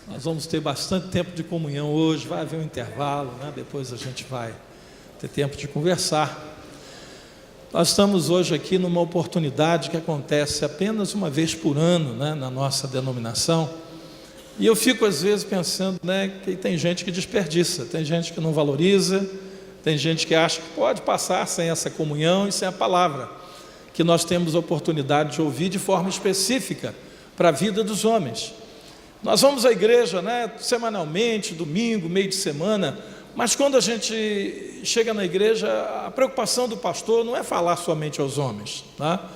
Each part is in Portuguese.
Nós vamos ter bastante tempo de comunhão hoje, vai haver um intervalo, né? Depois a gente vai ter tempo de conversar. Nós estamos hoje aqui numa oportunidade que acontece apenas uma vez por ano, né, na nossa denominação. E eu fico às vezes pensando, né, que tem gente que desperdiça, tem gente que não valoriza, tem gente que acha que pode passar sem essa comunhão e sem a palavra, que nós temos a oportunidade de ouvir de forma específica para a vida dos homens. Nós vamos à igreja, né, semanalmente, domingo, meio de semana, mas quando a gente chega na igreja, a preocupação do pastor não é falar somente aos homens, tá?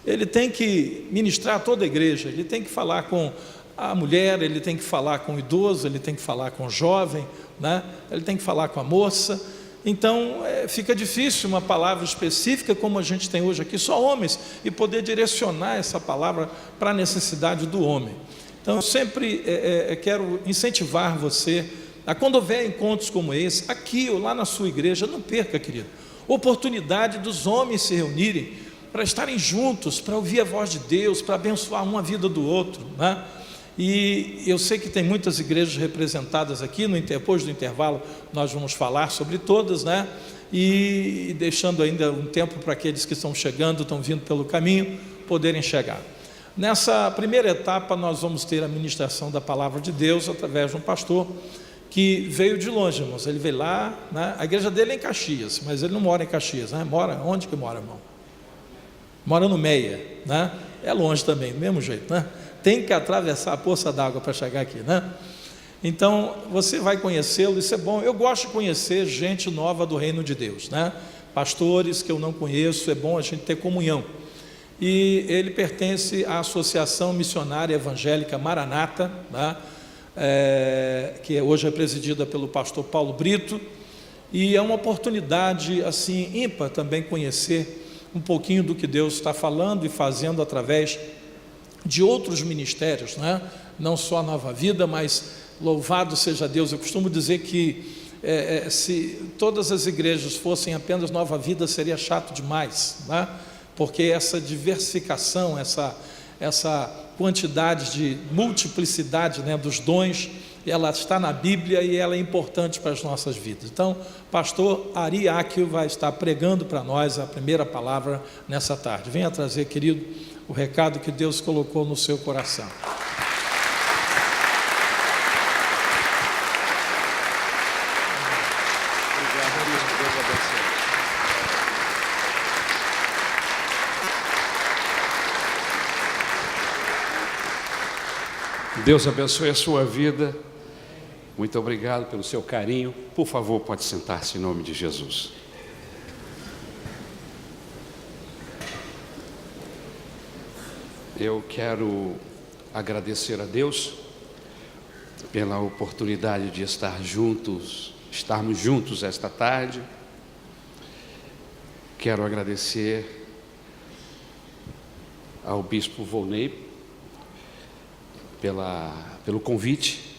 Ele tem que ministrar a toda a igreja, ele tem que falar com a mulher, ele tem que falar com o idoso, ele tem que falar com o jovem, né? Ele tem que falar com a moça. Então fica difícil uma palavra específica como a gente tem hoje aqui, só homens, e poder direcionar essa palavra para a necessidade do homem. Então eu sempre quero incentivar você a, quando houver encontros como esse, aqui ou lá na sua igreja, não perca, querido, oportunidade dos homens se reunirem para estarem juntos, para ouvir a voz de Deus, para abençoar um a vida do outro, né? E eu sei que tem muitas igrejas representadas aqui, depois do intervalo nós vamos falar sobre todas, né? E deixando ainda um tempo para aqueles que estão chegando, estão vindo pelo caminho, poderem chegar. Nessa primeira etapa nós vamos ter a ministração da palavra de Deus através de um pastor que veio de longe, irmãos. Ele veio lá, né? A igreja dele é em Caxias, mas ele não mora em Caxias, né? Mora, onde que mora, irmão? Mora no Meia, né? É longe também, do mesmo jeito, né? Tem que atravessar a poça d'água para chegar aqui, né? Então você vai conhecê-lo, isso é bom. Eu gosto de conhecer gente nova do reino de Deus, né? Pastores que eu não conheço, é bom a gente ter comunhão. E ele pertence à Associação Missionária Evangélica Maranata, né? Que hoje é presidida pelo pastor Paulo Brito, e é uma oportunidade assim ímpar também conhecer um pouquinho do que Deus está falando e fazendo através de outros ministérios, né? Não só a Nova Vida, mas louvado seja Deus. Eu costumo dizer que se todas as igrejas fossem apenas Nova Vida, seria chato demais, né? Porque essa diversificação, essa quantidade de multiplicidade, né, dos dons, ela está na Bíblia e ela é importante para as nossas vidas. Então, pastor Ari Akio vai estar pregando para nós a primeira palavra nessa tarde. Venha trazer, querido, o recado que Deus colocou no seu coração. Deus abençoe a sua vida. Muito obrigado pelo seu carinho. Por favor, pode sentar-se em nome de Jesus. Eu quero agradecer a Deus pela oportunidade de estarmos juntos esta tarde. Quero agradecer ao bispo Volney pelo convite.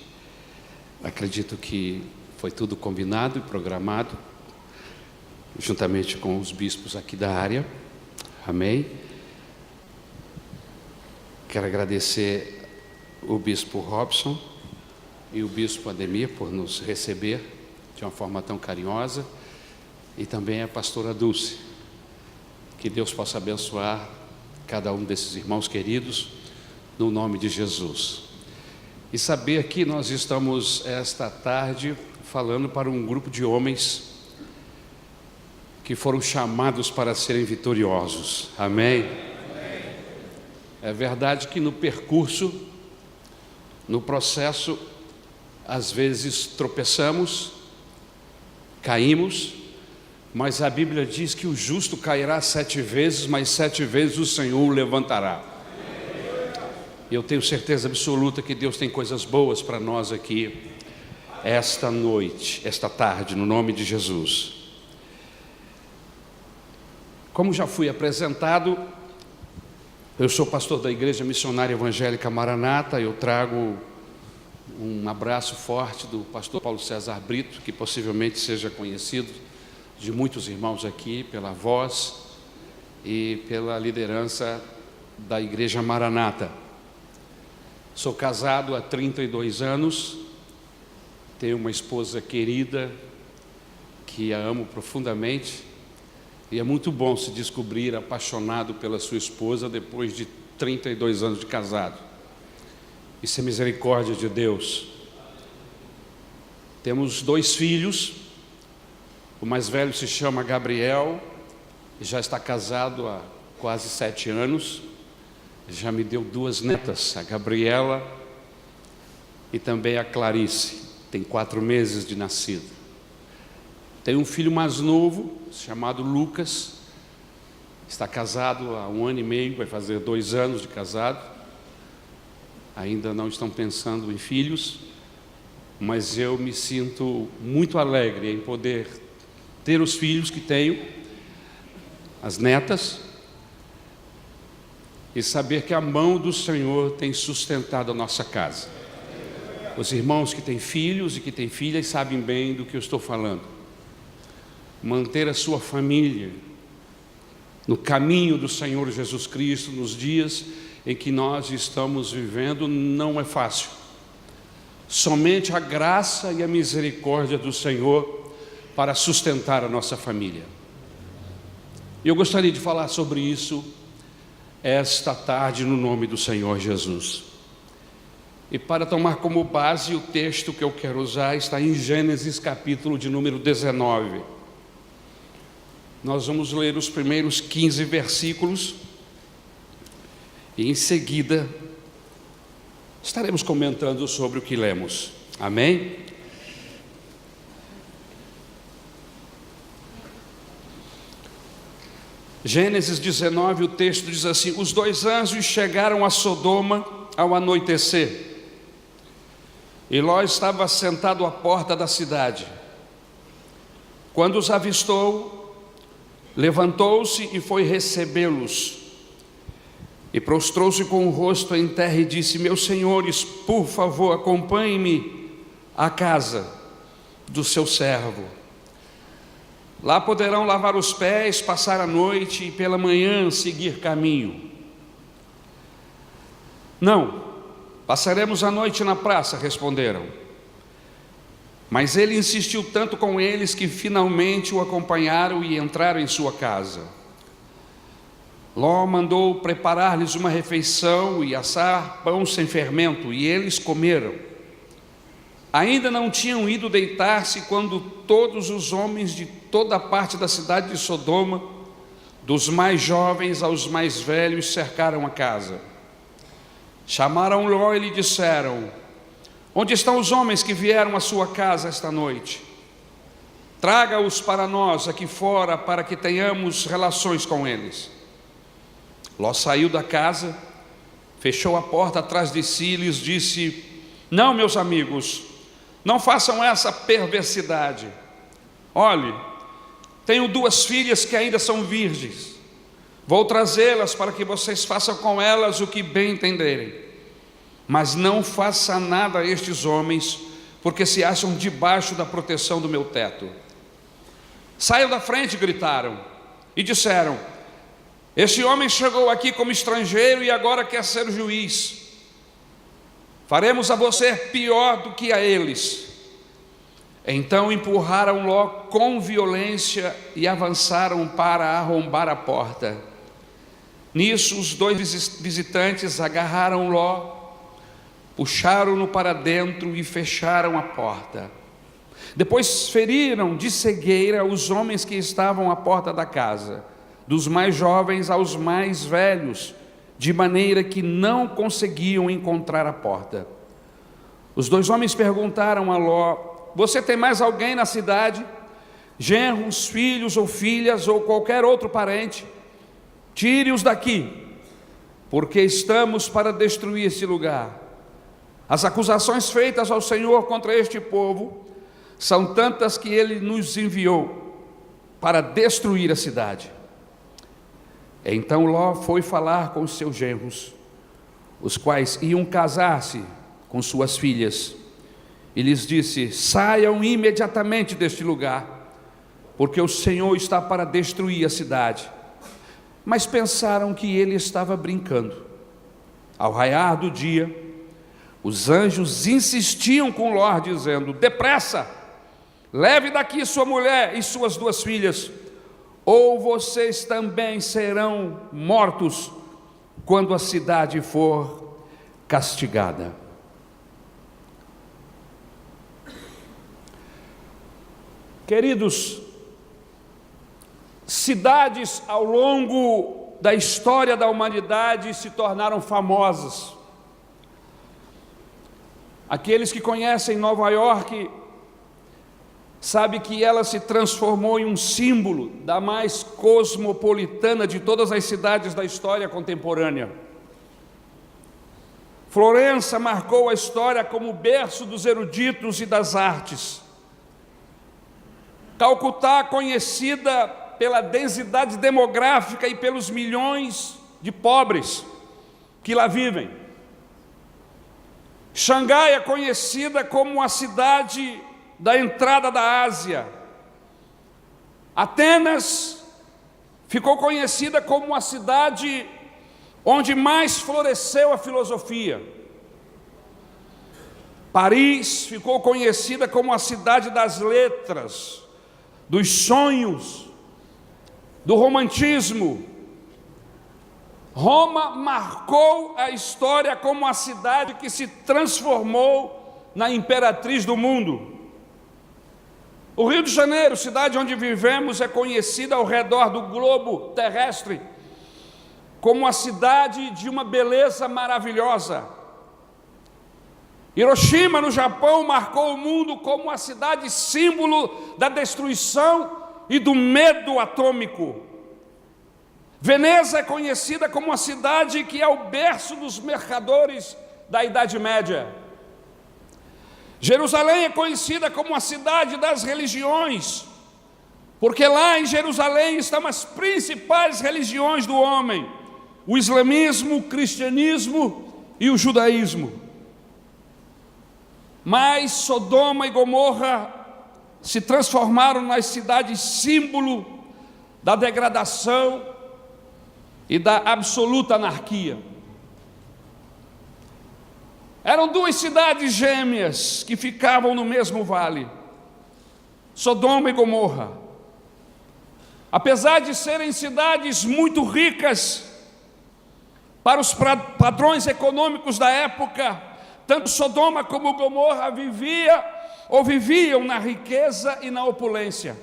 Acredito que foi tudo combinado e programado, juntamente com os bispos aqui da área. Amém. Quero agradecer o bispo Robson e o bispo Ademir por nos receber de uma forma tão carinhosa, e também a pastora Dulce. Que Deus possa abençoar cada um desses irmãos queridos, no nome de Jesus. E saber que nós estamos esta tarde falando para um grupo de homens que foram chamados para serem vitoriosos. Amém? É verdade que no percurso, no processo, às vezes tropeçamos, caímos, mas a Bíblia diz que o justo cairá 7 vezes, mas 7 vezes o Senhor o levantará. Eu tenho certeza absoluta que Deus tem coisas boas para nós aqui esta noite, esta tarde, no nome de Jesus. Como já fui apresentado, eu sou pastor da Igreja Missionária Evangélica Maranata. Eu trago um abraço forte do pastor Paulo César Brito, que possivelmente seja conhecido de muitos irmãos aqui pela voz e pela liderança da Igreja Maranata. Sou casado há 32 anos, tenho uma esposa querida, que a amo profundamente, e é muito bom se descobrir apaixonado pela sua esposa depois de 32 anos de casado. Isso é misericórdia de Deus. Temos 2 filhos, o mais velho se chama Gabriel, e já está casado há quase 7 anos, já me deu 2 netas, a Gabriela e também a Clarice, tem 4 meses de nascido. Tem um filho mais novo, chamado Lucas, está casado há 1 ano e meio, vai fazer 2 anos de casado, ainda não estão pensando em filhos, mas eu me sinto muito alegre em poder ter os filhos que tenho, as netas, e saber que a mão do Senhor tem sustentado a nossa casa. Os irmãos que têm filhos e que têm filhas sabem bem do que eu estou falando. Manter a sua família no caminho do Senhor Jesus Cristo nos dias em que nós estamos vivendo não é fácil. Somente a graça e a misericórdia do Senhor para sustentar a nossa família. Eu gostaria de falar sobre isso esta tarde no nome do Senhor Jesus. E para tomar como base, o texto que eu quero usar está em Gênesis capítulo de número 19. Nós vamos ler os primeiros 15 versículos e em seguida estaremos comentando sobre o que lemos. Amém? Gênesis 19, o texto diz assim: os 2 anjos chegaram a Sodoma ao anoitecer, e Ló estava sentado à porta da cidade. Quando os avistou, levantou-se e foi recebê-los, e prostrou-se com o rosto em terra e disse: meus senhores, por favor, acompanhem-me à casa do seu servo. Lá poderão lavar os pés, passar a noite e pela manhã seguir caminho. Não, passaremos a noite na praça, responderam. Mas ele insistiu tanto com eles que finalmente o acompanharam e entraram em sua casa. Ló mandou preparar-lhes uma refeição e assar pão sem fermento, e eles comeram. Ainda não tinham ido deitar-se quando todos os homens de toda a parte da cidade de Sodoma, dos mais jovens aos mais velhos, cercaram a casa. Chamaram Ló e lhe disseram: onde estão os homens que vieram à sua casa esta noite? Traga-os para nós aqui fora, para que tenhamos relações com eles. Ló saiu da casa, fechou a porta atrás de si e lhes disse: não, meus amigos, não façam essa perversidade. Olhe, tenho 2 filhas que ainda são virgens. Vou trazê-las para que vocês façam com elas o que bem entenderem. Mas não faça nada a estes homens, porque se acham debaixo da proteção do meu teto. Saiam da frente, gritaram, e disseram: este homem chegou aqui como estrangeiro e agora quer ser juiz. Faremos a você pior do que a eles. Então empurraram Ló com violência e avançaram para arrombar a porta. Nisso os 2 visitantes agarraram Ló, puxaram-no para dentro e fecharam a porta. Depois feriram de cegueira os homens que estavam à porta da casa, dos mais jovens aos mais velhos, de maneira que não conseguiam encontrar a porta. Os 2 homens perguntaram a Ló: você tem mais alguém na cidade? Genros, filhos ou filhas ou qualquer outro parente? Tire-os daqui, porque estamos para destruir esse lugar. As acusações feitas ao Senhor contra este povo são tantas que ele nos enviou para destruir a cidade. Então Ló foi falar com os seus genros, os quais iam casar-se com suas filhas, e lhes disse: saiam imediatamente deste lugar, porque o Senhor está para destruir a cidade. Mas pensaram que ele estava brincando. Ao raiar do dia, Os anjos insistiam com Ló, dizendo: depressa, leve daqui sua mulher e suas 2 filhas, ou vocês também serão mortos quando a cidade for castigada. Queridos, cidades ao longo da história da humanidade se tornaram famosas. Aqueles que conhecem Nova York sabem que ela se transformou em um símbolo da mais cosmopolitana de todas as cidades da história contemporânea. Florença marcou a história como berço dos eruditos e das artes. Calcutá, conhecida pela densidade demográfica e pelos milhões de pobres que lá vivem. Xangai é conhecida como a cidade da entrada da Ásia. Atenas ficou conhecida como a cidade onde mais floresceu a filosofia. Paris ficou conhecida como a cidade das letras, dos sonhos, do romantismo. Roma marcou a história como a cidade que se transformou na imperatriz do mundo. O Rio de Janeiro, cidade onde vivemos, é conhecida ao redor do globo terrestre como a cidade de uma beleza maravilhosa. Hiroshima, no Japão, marcou o mundo como a cidade símbolo da destruição e do medo atômico. Veneza é conhecida como a cidade que é o berço dos mercadores da Idade Média. Jerusalém é conhecida como a cidade das religiões, porque lá em Jerusalém estão as principais religiões do homem: o islamismo, o cristianismo e o judaísmo. Mas Sodoma e Gomorra se transformaram nas cidades símbolo da degradação e da absoluta anarquia. Eram 2 cidades gêmeas que ficavam no mesmo vale, Sodoma e Gomorra. Apesar de serem cidades muito ricas para os padrões econômicos da época, tanto Sodoma como Gomorra viviam na riqueza e na opulência.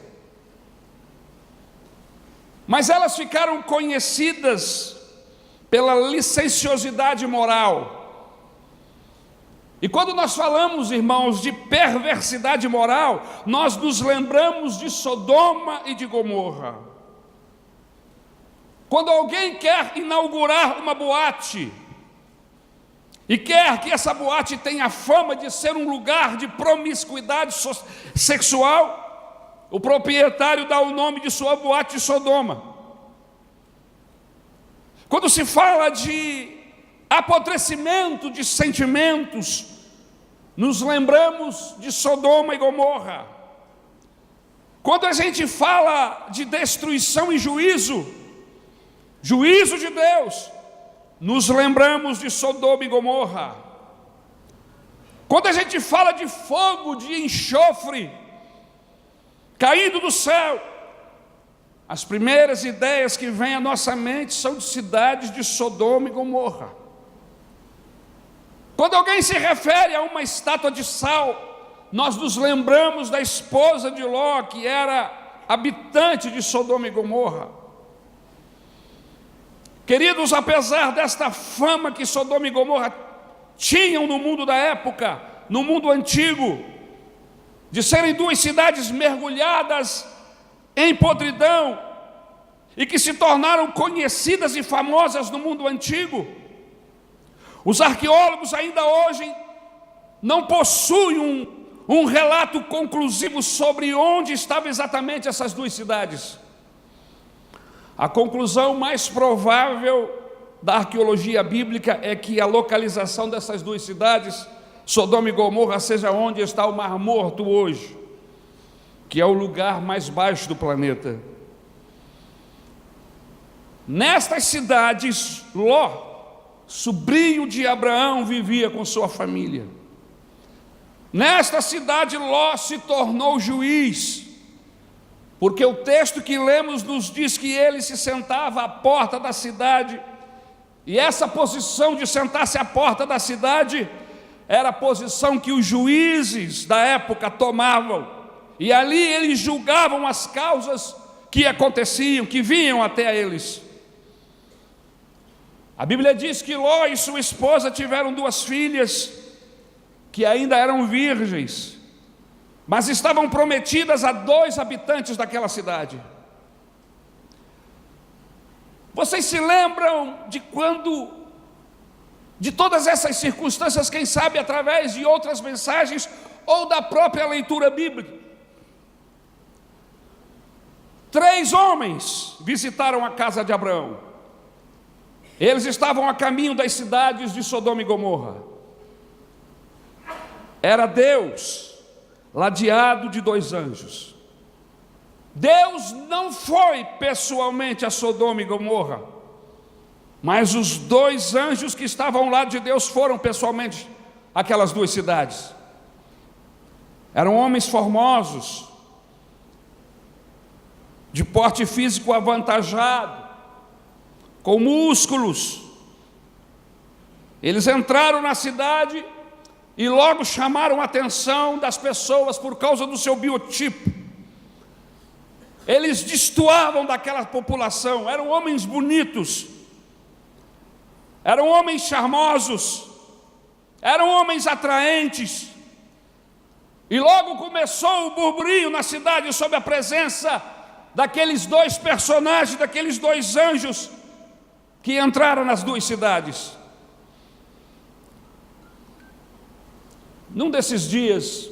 Mas elas ficaram conhecidas pela licenciosidade moral. E quando nós falamos, irmãos, de perversidade moral, nós nos lembramos de Sodoma e de Gomorra. Quando alguém quer inaugurar uma boate e quer que essa boate tenha fama de ser um lugar de promiscuidade sexual, o proprietário dá o nome de sua boate de Sodoma. Quando se fala de apodrecimento de sentimentos, nos lembramos de Sodoma e Gomorra. Quando a gente fala de destruição e juízo de Deus, nos lembramos de Sodoma e Gomorra. Quando a gente fala de fogo, de enxofre caindo do céu, as primeiras ideias que vêm à nossa mente são de cidades de Sodoma e Gomorra. Quando alguém se refere a uma estátua de sal, nós nos lembramos da esposa de Ló, que era habitante de Sodoma e Gomorra. Queridos, apesar desta fama que Sodoma e Gomorra tinham no mundo da época, no mundo antigo, de serem 2 cidades mergulhadas em podridão e que se tornaram conhecidas e famosas no mundo antigo, os arqueólogos ainda hoje não possuem um relato conclusivo sobre onde estavam exatamente essas 2 cidades. A conclusão mais provável da arqueologia bíblica é que a localização dessas 2 cidades, Sodoma e Gomorra, seja onde está o Mar Morto hoje, que é o lugar mais baixo do planeta. Nestas cidades, Ló sobrinho de Abraão, vivia com sua família. Nesta cidade, Ló se tornou juiz, porque o texto que lemos nos diz que ele se sentava à porta da cidade, e essa posição de sentar-se à porta da cidade era a posição que os juízes da época tomavam, e ali eles julgavam as causas que aconteciam, que vinham até eles. A Bíblia diz que Ló e sua esposa tiveram 2 filhas que ainda eram virgens, mas estavam prometidas a 2 habitantes daquela cidade. Vocês se lembram de todas essas circunstâncias, quem sabe através de outras mensagens ou da própria leitura bíblica? 3 homens visitaram a casa de Abraão. Eles estavam a caminho das cidades de Sodoma e Gomorra. Era Deus, ladeado de 2 anjos. Deus não foi pessoalmente a Sodoma e Gomorra, mas os 2 anjos que estavam ao lado de Deus foram pessoalmente àquelas 2 cidades. Eram homens formosos, de porte físico avantajado, com músculos. Eles entraram na cidade e logo chamaram a atenção das pessoas por causa do seu biotipo. Eles destoavam daquela população, eram homens bonitos, eram homens charmosos, eram homens atraentes. E logo começou o burburinho na cidade sob a presença daqueles 2 personagens, daqueles 2 anjos que entraram nas 2 cidades. Num desses dias,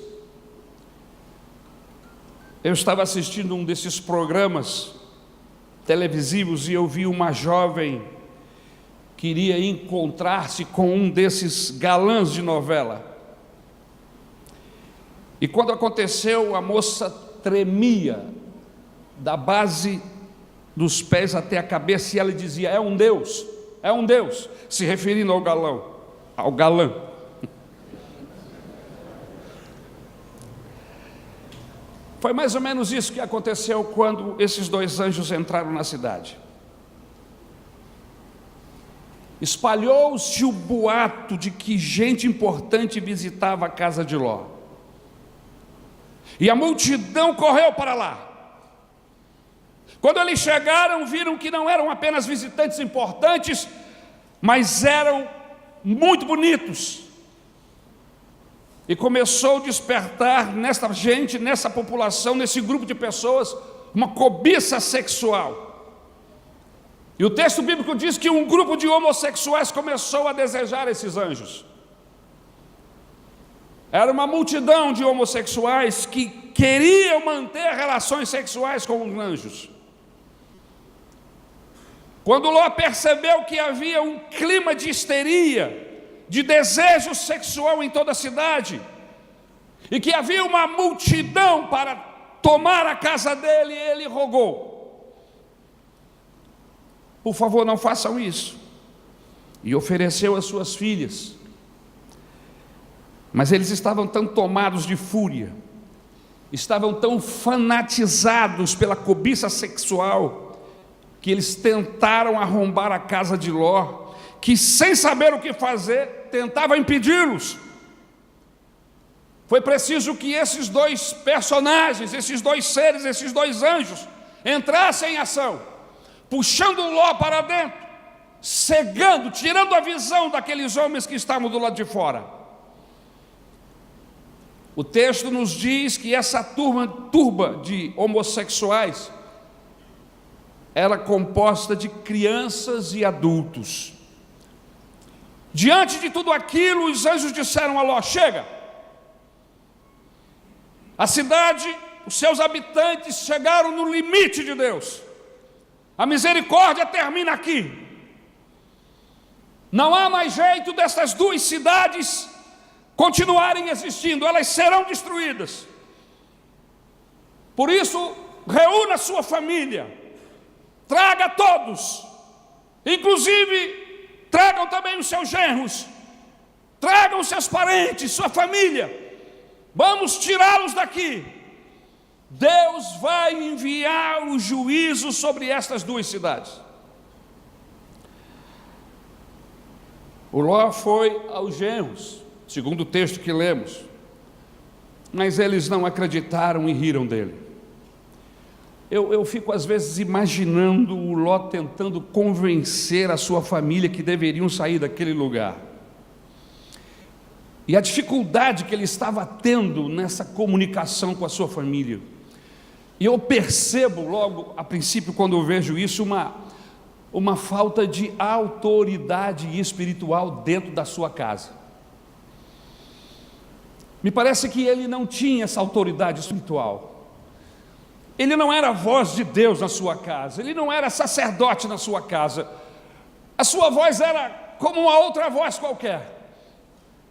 eu estava assistindo um desses programas televisivos e eu vi uma jovem que iria encontrar-se com um desses galãs de novela. E quando aconteceu, a moça tremia da base dos pés até a cabeça, e ela dizia: é um Deus, se referindo ao galã. Foi mais ou menos isso que aconteceu quando esses 2 anjos entraram na cidade. Espalhou-se o boato de que gente importante visitava a casa de Ló, e a multidão correu para lá. Quando eles chegaram, viram que não eram apenas visitantes importantes, mas eram muito bonitos. E começou a despertar nessa gente, nessa população, nesse grupo de pessoas, uma cobiça sexual. E o texto bíblico diz que um grupo de homossexuais começou a desejar esses anjos. Era uma multidão de homossexuais que queriam manter relações sexuais com os anjos. Quando Ló percebeu que havia um clima de histeria, de desejo sexual em toda a cidade, e que havia uma multidão para tomar a casa dele, ele rogou: por favor, não façam isso. E ofereceu as suas filhas. Mas eles estavam tão tomados de fúria, estavam tão fanatizados pela cobiça sexual, que eles tentaram arrombar a casa de Ló, que sem saber o que fazer, tentava impedi-los. Foi preciso que esses 2 personagens, esses 2 seres, esses 2 anjos entrassem em ação, puxando Ló para dentro, cegando, tirando a visão daqueles homens que estavam do lado de fora. O texto nos diz que essa turba de homossexuais era composta de crianças e adultos. Diante de tudo aquilo, os anjos disseram a Ló: chega. A cidade, os seus habitantes chegaram no limite de Deus. A misericórdia termina aqui. Não há mais jeito dessas 2 cidades continuarem existindo, elas serão destruídas. Por isso, reúna sua família, traga todos, inclusive tragam também os seus genros, tragam os seus parentes, sua família, vamos tirá-los daqui. Deus vai enviar o juízo sobre estas duas cidades. O Ló foi aos genros, segundo o texto que lemos, mas eles não acreditaram e riram dele. Eu fico às vezes imaginando o Ló tentando convencer a sua família que deveriam sair daquele lugar. E a dificuldade que ele estava tendo nessa comunicação com a sua família. E eu percebo logo, a princípio, quando eu vejo isso, uma falta de autoridade espiritual dentro da sua casa. Me parece que ele não tinha essa autoridade espiritual. Ele não era a voz de Deus na sua casa, ele não era sacerdote na sua casa. A sua voz era como uma outra voz qualquer.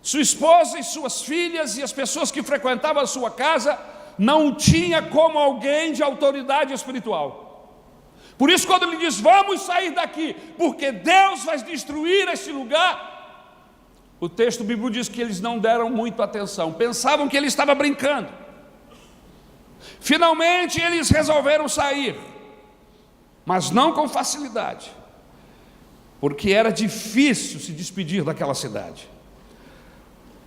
Sua esposa e suas filhas e as pessoas que frequentavam a sua casa não tinha como alguém de autoridade espiritual. Por isso, quando ele diz, vamos sair daqui, porque Deus vai destruir esse lugar, o texto bíblico diz que eles não deram muito atenção, pensavam que ele estava brincando. Finalmente eles resolveram sair, mas não com facilidade, porque era difícil se despedir daquela cidade.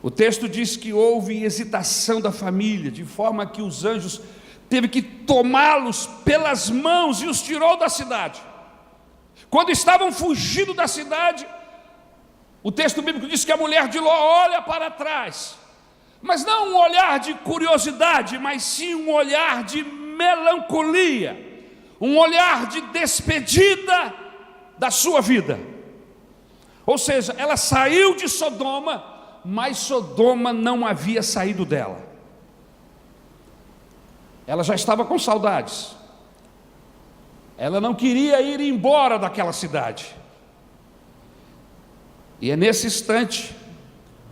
O texto diz que houve hesitação da família, de forma que os anjos teve que tomá-los pelas mãos e os tirou da cidade. Quando estavam fugindo da cidade, o texto bíblico diz que a mulher de Ló olha para trás, mas não um olhar de curiosidade, mas sim um olhar de melancolia, um olhar de despedida da sua vida. Ou seja, ela saiu de Sodoma, mas Sodoma não havia saído dela. Ela já estava com saudades. Ela não queria ir embora daquela cidade. E é nesse instante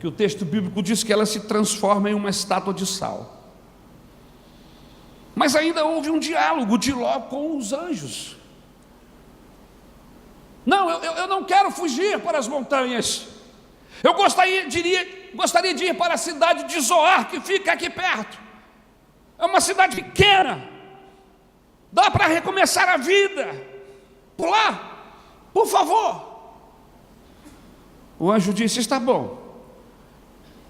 que o texto bíblico diz que ela se transforma em uma estátua de sal. Mas ainda houve um diálogo de Ló com os anjos. Não, eu não quero fugir para as montanhas. Eu gostaria de ir para a cidade de Zoar, que fica aqui perto. É uma cidade pequena, dá para recomeçar a vida por lá, por favor. O anjo disse, está bom,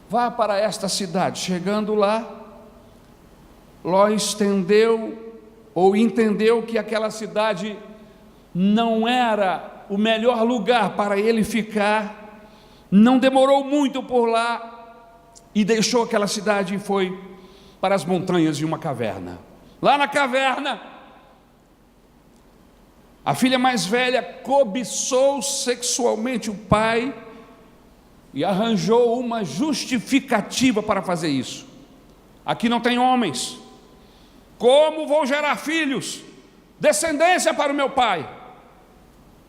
vá para esta cidade. Chegando lá, Ló entendeu que aquela cidade não era o melhor lugar para ele ficar. Não demorou muito por lá e deixou aquela cidade e foi para as montanhas de uma caverna. Lá na caverna, a filha mais velha cobiçou sexualmente o pai e arranjou uma justificativa para fazer isso. Aqui não tem homens, como vou gerar filhos, descendência para o meu pai?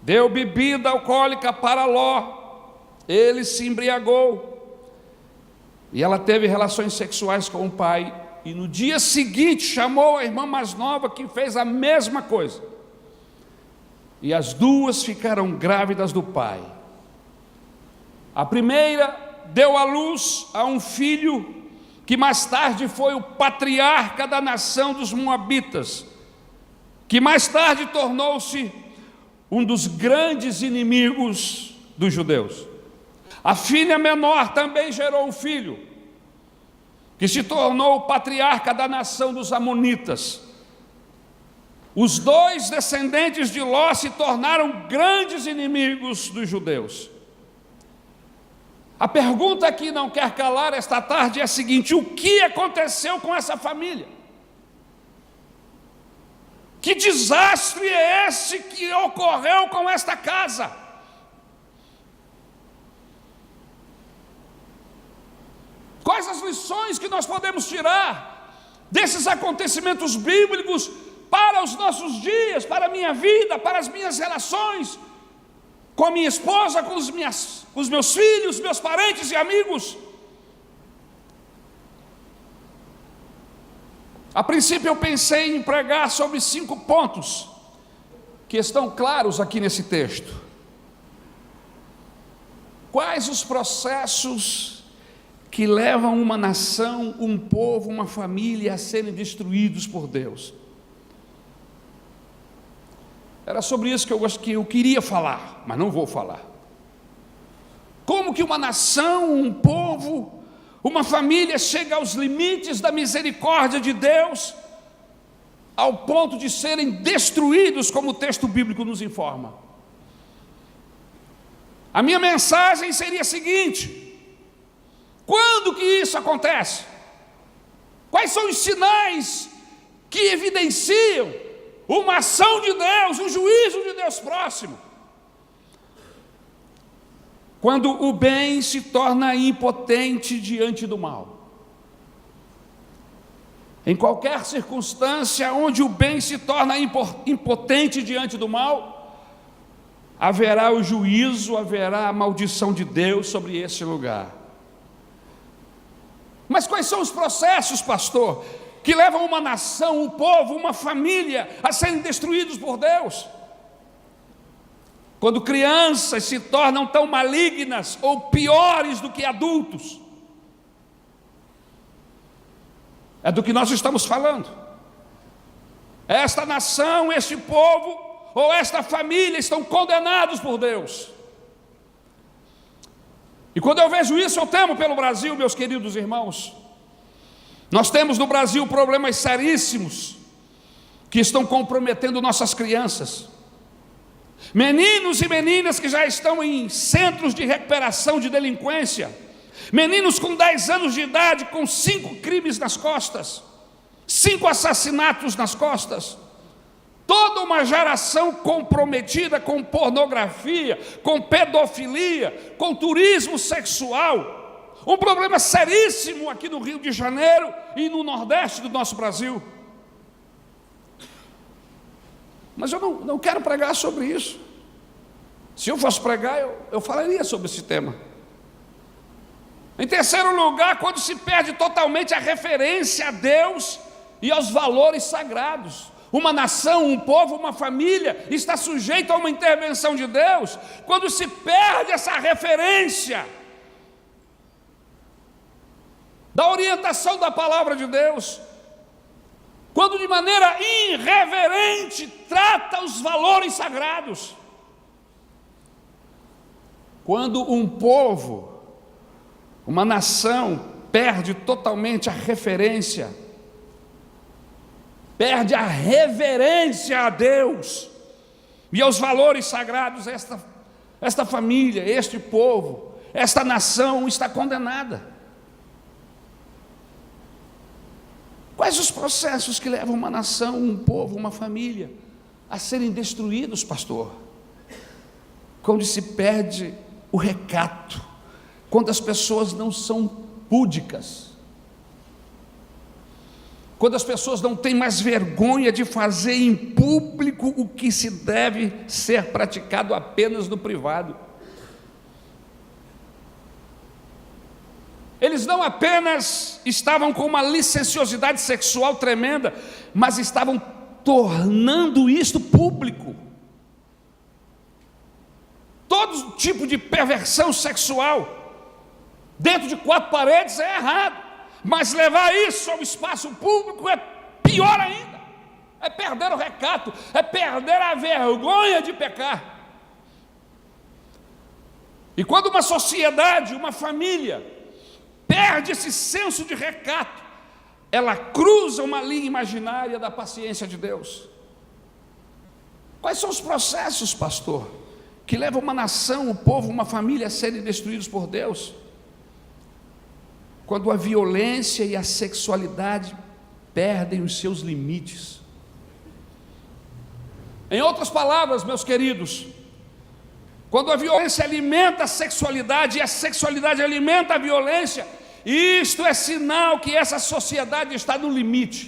Deu bebida alcoólica para Ló, ele se embriagou, e ela teve relações sexuais com o pai, e no dia seguinte chamou a irmã mais nova, que fez a mesma coisa, e as duas ficaram grávidas do pai. A primeira deu à luz a um filho, que mais tarde foi o patriarca da nação dos Moabitas, que mais tarde tornou-se um dos grandes inimigos dos judeus. A filha menor também gerou um filho, que se tornou o patriarca da nação dos amonitas. Os dois descendentes de Ló se tornaram grandes inimigos dos judeus. A pergunta que não quer calar esta tarde é a seguinte: o que aconteceu com essa família? Que desastre é esse que ocorreu com esta casa? Quais as lições que nós podemos tirar desses acontecimentos bíblicos para os nossos dias, para a minha vida, para as minhas relações com a minha esposa, com os meus filhos, meus parentes e amigos? A princípio eu pensei em pregar sobre 5 pontos que estão claros aqui nesse texto. Quais os processos que levam uma nação, um povo, uma família a serem destruídos por Deus? Era sobre isso que eu queria falar, mas não vou falar. Como que uma nação, um povo, uma família chega aos limites da misericórdia de Deus, ao ponto de serem destruídos, como o texto bíblico nos informa? A minha mensagem seria a seguinte: quando que isso acontece? Quais são os sinais que evidenciam uma ação de Deus, um juízo de Deus próximo? Quando o bem se torna impotente diante do mal. Em qualquer circunstância onde o bem se torna impotente diante do mal, haverá o juízo, haverá a maldição de Deus sobre esse lugar. Mas quais são os processos, pastor, que levam uma nação, um povo, uma família a serem destruídos por Deus? Quando crianças se tornam tão malignas ou piores do que adultos. É do que nós estamos falando. Esta nação, este povo ou esta família estão condenados por Deus. E quando eu vejo isso, eu temo pelo Brasil, meus queridos irmãos. Nós temos no Brasil problemas seríssimos que estão comprometendo nossas crianças. Meninos e meninas que já estão em centros de recuperação de delinquência. Meninos com 10 anos de idade, com 5 crimes nas costas, 5 assassinatos nas costas. Toda uma geração comprometida com pornografia, com pedofilia, com turismo sexual. Um problema seríssimo aqui no Rio de Janeiro e no Nordeste do nosso Brasil. Mas eu não quero pregar sobre isso. Se eu fosse pregar, eu falaria sobre esse tema. Em terceiro lugar, quando se perde totalmente a referência a Deus e aos valores sagrados. Uma nação, um povo, uma família está sujeito a uma intervenção de Deus quando se perde essa referência da orientação da palavra de Deus, quando de maneira irreverente trata os valores sagrados. Quando um povo, uma nação perde totalmente a referência, perde a reverência a Deus e aos valores sagrados, esta família, este povo, esta nação está condenada. Quais os processos que levam uma nação, um povo, uma família a serem destruídos, pastor? Quando se perde o recato, quando as pessoas não são púdicas, quando as pessoas não têm mais vergonha de fazer em público o que se deve ser praticado apenas no privado. Eles não apenas estavam com uma licenciosidade sexual tremenda, mas estavam tornando isto público. Todo tipo de perversão sexual dentro de 4 paredes é errado, mas levar isso ao espaço público é pior ainda. É perder o recato, é perder a vergonha de pecar. E quando uma sociedade, uma família perde esse senso de recato, ela cruza uma linha imaginária da paciência de Deus. Quais são os processos, pastor, que levam uma nação, um povo, uma família a serem destruídos por Deus? Quando a violência e a sexualidade perdem os seus limites. Em outras palavras, meus queridos, quando a violência alimenta a sexualidade e a sexualidade alimenta a violência, isto é sinal que essa sociedade está no limite.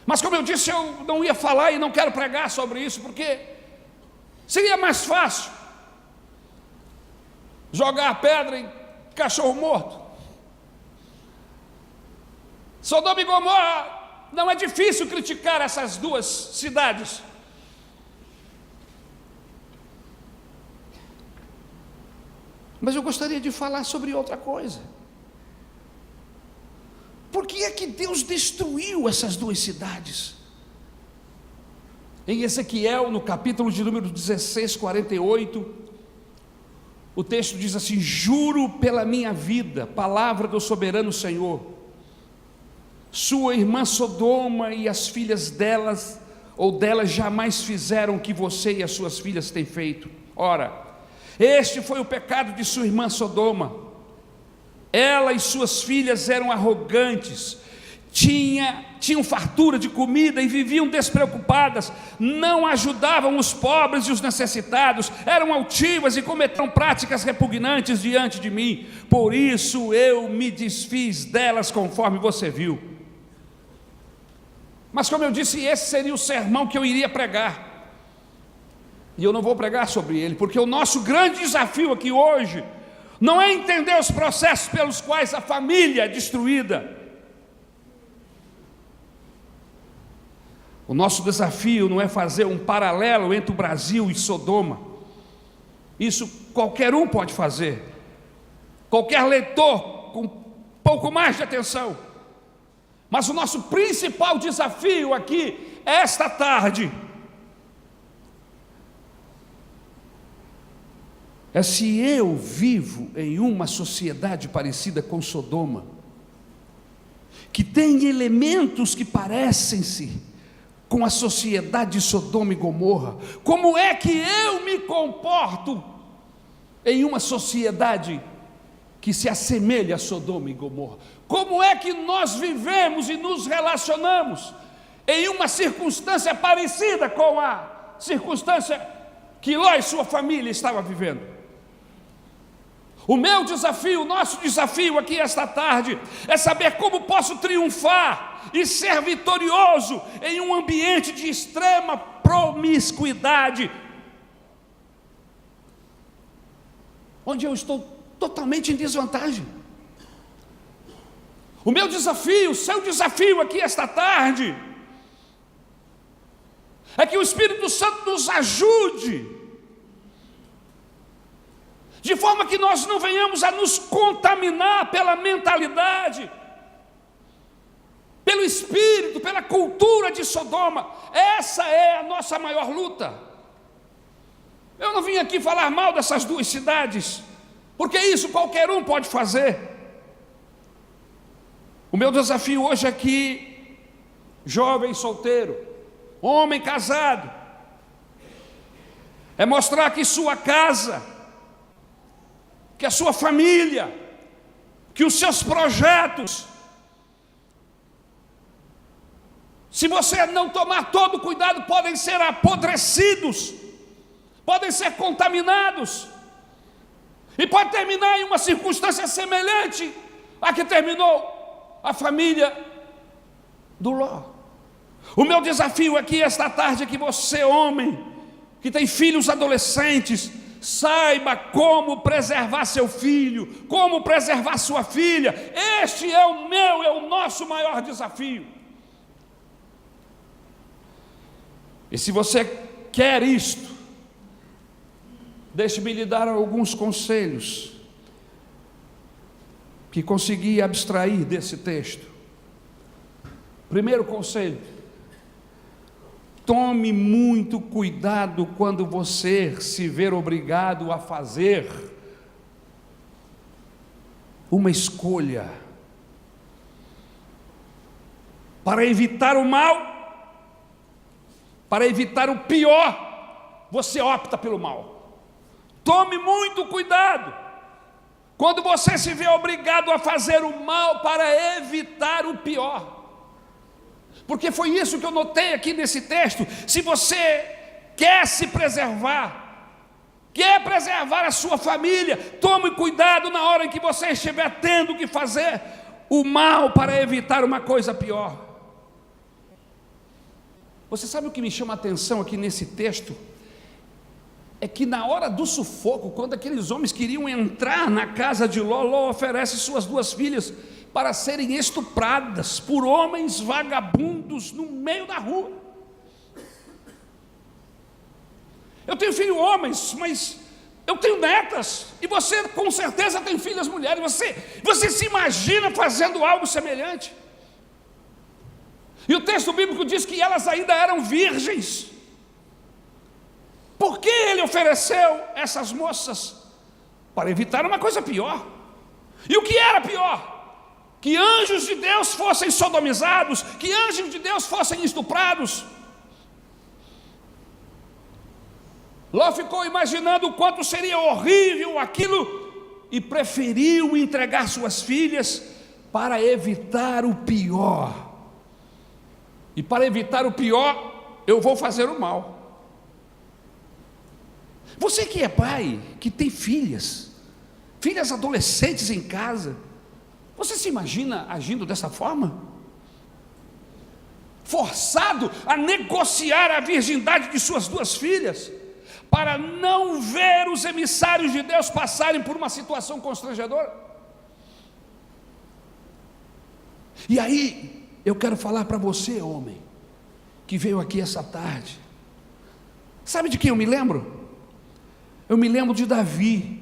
Mas como eu disse, eu não ia falar e não quero pregar sobre isso, porque seria mais fácil jogar a pedra em cachorro morto. Sodoma e Gomorra, não é difícil criticar essas 2 cidades. Mas eu gostaria de falar sobre outra coisa. Por que é que Deus destruiu essas duas cidades? Em Ezequiel, no capítulo de número 16, 48, o texto diz assim: juro pela minha vida, palavra do soberano Senhor, sua irmã Sodoma e as filhas delas jamais fizeram o que você e as suas filhas têm feito. Ora, este foi o pecado de sua irmã Sodoma. Ela e suas filhas eram arrogantes, tinham fartura de comida e viviam despreocupadas, não ajudavam os pobres e os necessitados, eram altivas e cometeram práticas repugnantes diante de mim. Por isso eu me desfiz delas, conforme você viu. Mas, como eu disse, esse seria o sermão que eu iria pregar, e eu não vou pregar sobre ele, porque o nosso grande desafio aqui hoje não é entender os processos pelos quais a família é destruída. O nosso desafio não é fazer um paralelo entre o Brasil e Sodoma. Isso qualquer um pode fazer, qualquer leitor com um pouco mais de atenção. Mas o nosso principal desafio aqui, esta tarde, é se eu vivo em uma sociedade parecida com Sodoma, que tem elementos que parecem-se com a sociedade de Sodoma e Gomorra, como é que eu me comporto em uma sociedade que se assemelha a Sodoma e Gomorra? Como é que nós vivemos e nos relacionamos em uma circunstância parecida com a circunstância que Ló e sua família estavam vivendo? O meu desafio, o nosso desafio aqui esta tarde é saber como posso triunfar e ser vitorioso em um ambiente de extrema promiscuidade, onde eu estou totalmente em desvantagem. O meu desafio, o seu desafio aqui esta tarde é que o Espírito Santo nos ajude, de forma que nós não venhamos a nos contaminar pela mentalidade, pelo espírito, pela cultura de Sodoma. Essa é a nossa maior luta. Eu não vim aqui falar mal dessas duas cidades, porque isso qualquer um pode fazer. O meu desafio hoje aqui, jovem solteiro, homem casado, é mostrar que sua casa, que a sua família, que os seus projetos, se você não tomar todo cuidado, podem ser apodrecidos, podem ser contaminados, e pode terminar em uma circunstância semelhante à que terminou a família do Ló. O meu desafio aqui esta tarde é que você, homem, que tem filhos adolescentes, saiba como preservar seu filho, como preservar sua filha. Este é o nosso maior desafio. E se você quer isto, deixe-me lhe dar alguns conselhos que consegui abstrair desse texto. Primeiro conselho: tome muito cuidado quando você se ver obrigado a fazer uma escolha para evitar o mal, para evitar o pior. Você opta pelo mal. Tome muito cuidado quando você se vê obrigado a fazer o mal para evitar o pior. Porque foi isso que eu notei aqui nesse texto. Se você quer se preservar, quer preservar a sua família, tome cuidado na hora em que você estiver tendo que fazer o mal para evitar uma coisa pior. Você sabe o que me chama a atenção aqui nesse texto? É que na hora do sufoco, quando aqueles homens queriam entrar na casa de Ló, Ló oferece suas duas filhas para serem estupradas por homens vagabundos no meio da rua. Eu tenho filhos homens, mas Eu tenho netas, e você com certeza tem filhas mulheres. Você se imagina fazendo algo semelhante? E o texto bíblico diz que elas ainda eram virgens. Por que ele ofereceu essas moças? Para evitar uma coisa pior. E o que era pior? Que anjos de Deus fossem sodomizados, que anjos de Deus fossem estuprados. Ló ficou imaginando o quanto seria horrível aquilo e preferiu entregar suas filhas para evitar o pior. E para evitar o pior, eu vou fazer o mal. Você que é pai, que tem filhas adolescentes em casa, você se imagina agindo dessa forma? Forçado a negociar a virgindade de suas duas filhas, para não ver os emissários de Deus passarem por uma situação constrangedora? E aí, eu quero falar para você, homem, que veio aqui essa tarde. Sabe de quem eu me lembro? Eu me lembro de Davi,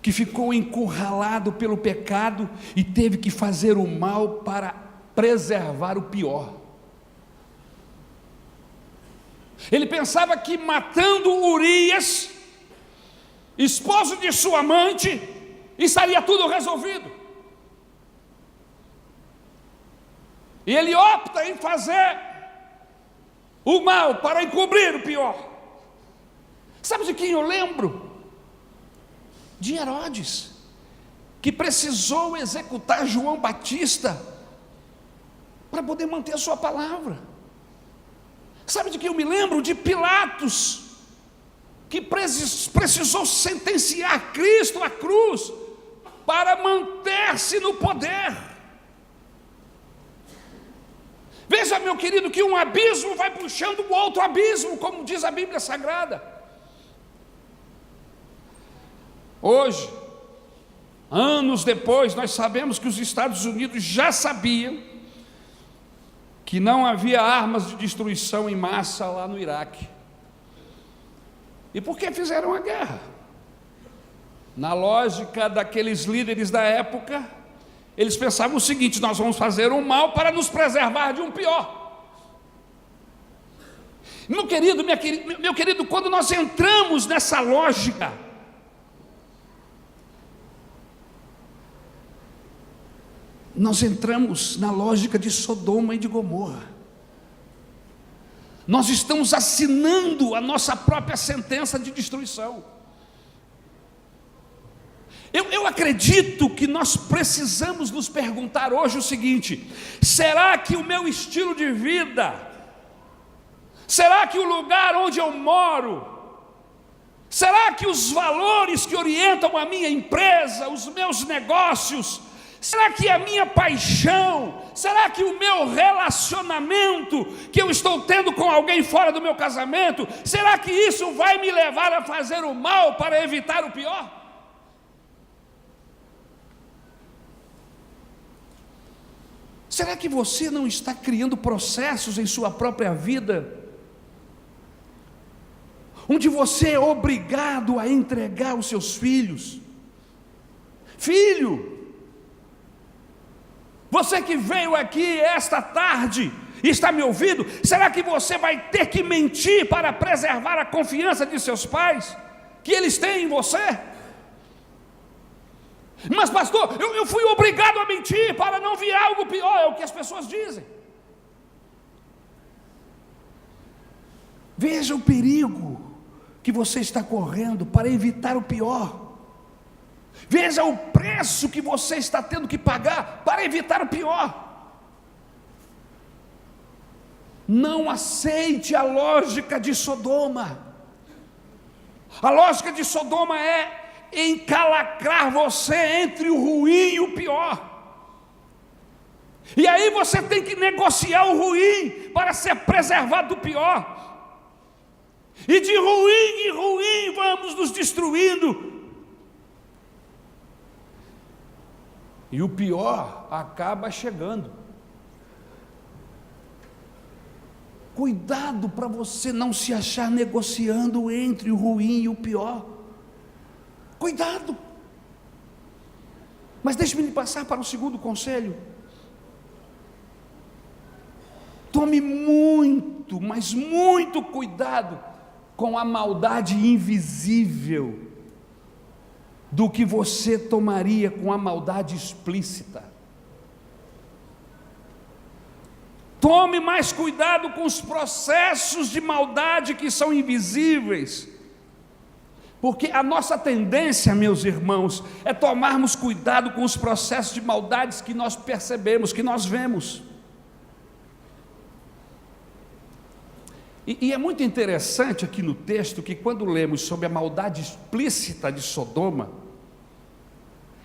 que ficou encurralado pelo pecado e teve que fazer o mal para preservar o pior. Ele pensava que matando Urias, esposo de sua amante, estaria tudo resolvido. E ele opta em fazer o mal para encobrir o pior. Sabe de quem eu lembro? De Herodes, que precisou executar João Batista para poder manter a sua palavra. Sabe de quem eu me lembro? De Pilatos, que precisou sentenciar Cristo à cruz para manter-se no poder. Veja, meu querido, que um abismo vai puxando o outro abismo, como diz a Bíblia Sagrada. Hoje, anos depois, nós sabemos que os Estados Unidos já sabiam que não havia armas de destruição em massa lá no Iraque. E por que fizeram a guerra? Na lógica daqueles líderes da época, eles pensavam o seguinte: nós vamos fazer um mal para nos preservar de um pior. Meu querido, quando nós entramos nessa lógica, nós entramos na lógica de Sodoma e de Gomorra. Nós estamos assinando a nossa própria sentença de destruição. Eu acredito que nós precisamos nos perguntar hoje o seguinte: será que o meu estilo de vida, será que o lugar onde eu moro, será que os valores que orientam a minha empresa, os meus negócios, será que a minha paixão, será que o meu relacionamento que eu estou tendo com alguém fora do meu casamento, será que isso vai me levar a fazer o mal para evitar o pior? Será que você não está criando processos em sua própria vida, onde você é obrigado a entregar os seus filhos? Filho, você que veio aqui esta tarde e está me ouvindo, será que você vai ter que mentir para preservar a confiança de seus pais, que eles têm em você? Mas pastor, eu fui obrigado a mentir para não vir algo pior, é o que as pessoas dizem. Veja o perigo que você está correndo para evitar o pior. Veja o preço que você está tendo que pagar para evitar o pior. Não aceite a lógica de Sodoma. A lógica de Sodoma é encalacrar você entre o ruim e o pior. E aí você tem que negociar o ruim para ser preservado do pior. E de ruim em ruim vamos nos destruindo. E o pior acaba chegando. Cuidado para você não se achar negociando entre o ruim e o pior. Cuidado. Mas deixe-me lhe passar para o segundo conselho. Tome muito, mas muito cuidado com a maldade invisível do que você tomaria com a maldade explícita. Tome mais cuidado com os processos de maldade que são invisíveis, porque a nossa tendência, meus irmãos, é tomarmos cuidado com os processos de maldades que nós percebemos, que nós vemos. E é muito interessante aqui no texto que quando lemos sobre a maldade explícita de Sodoma,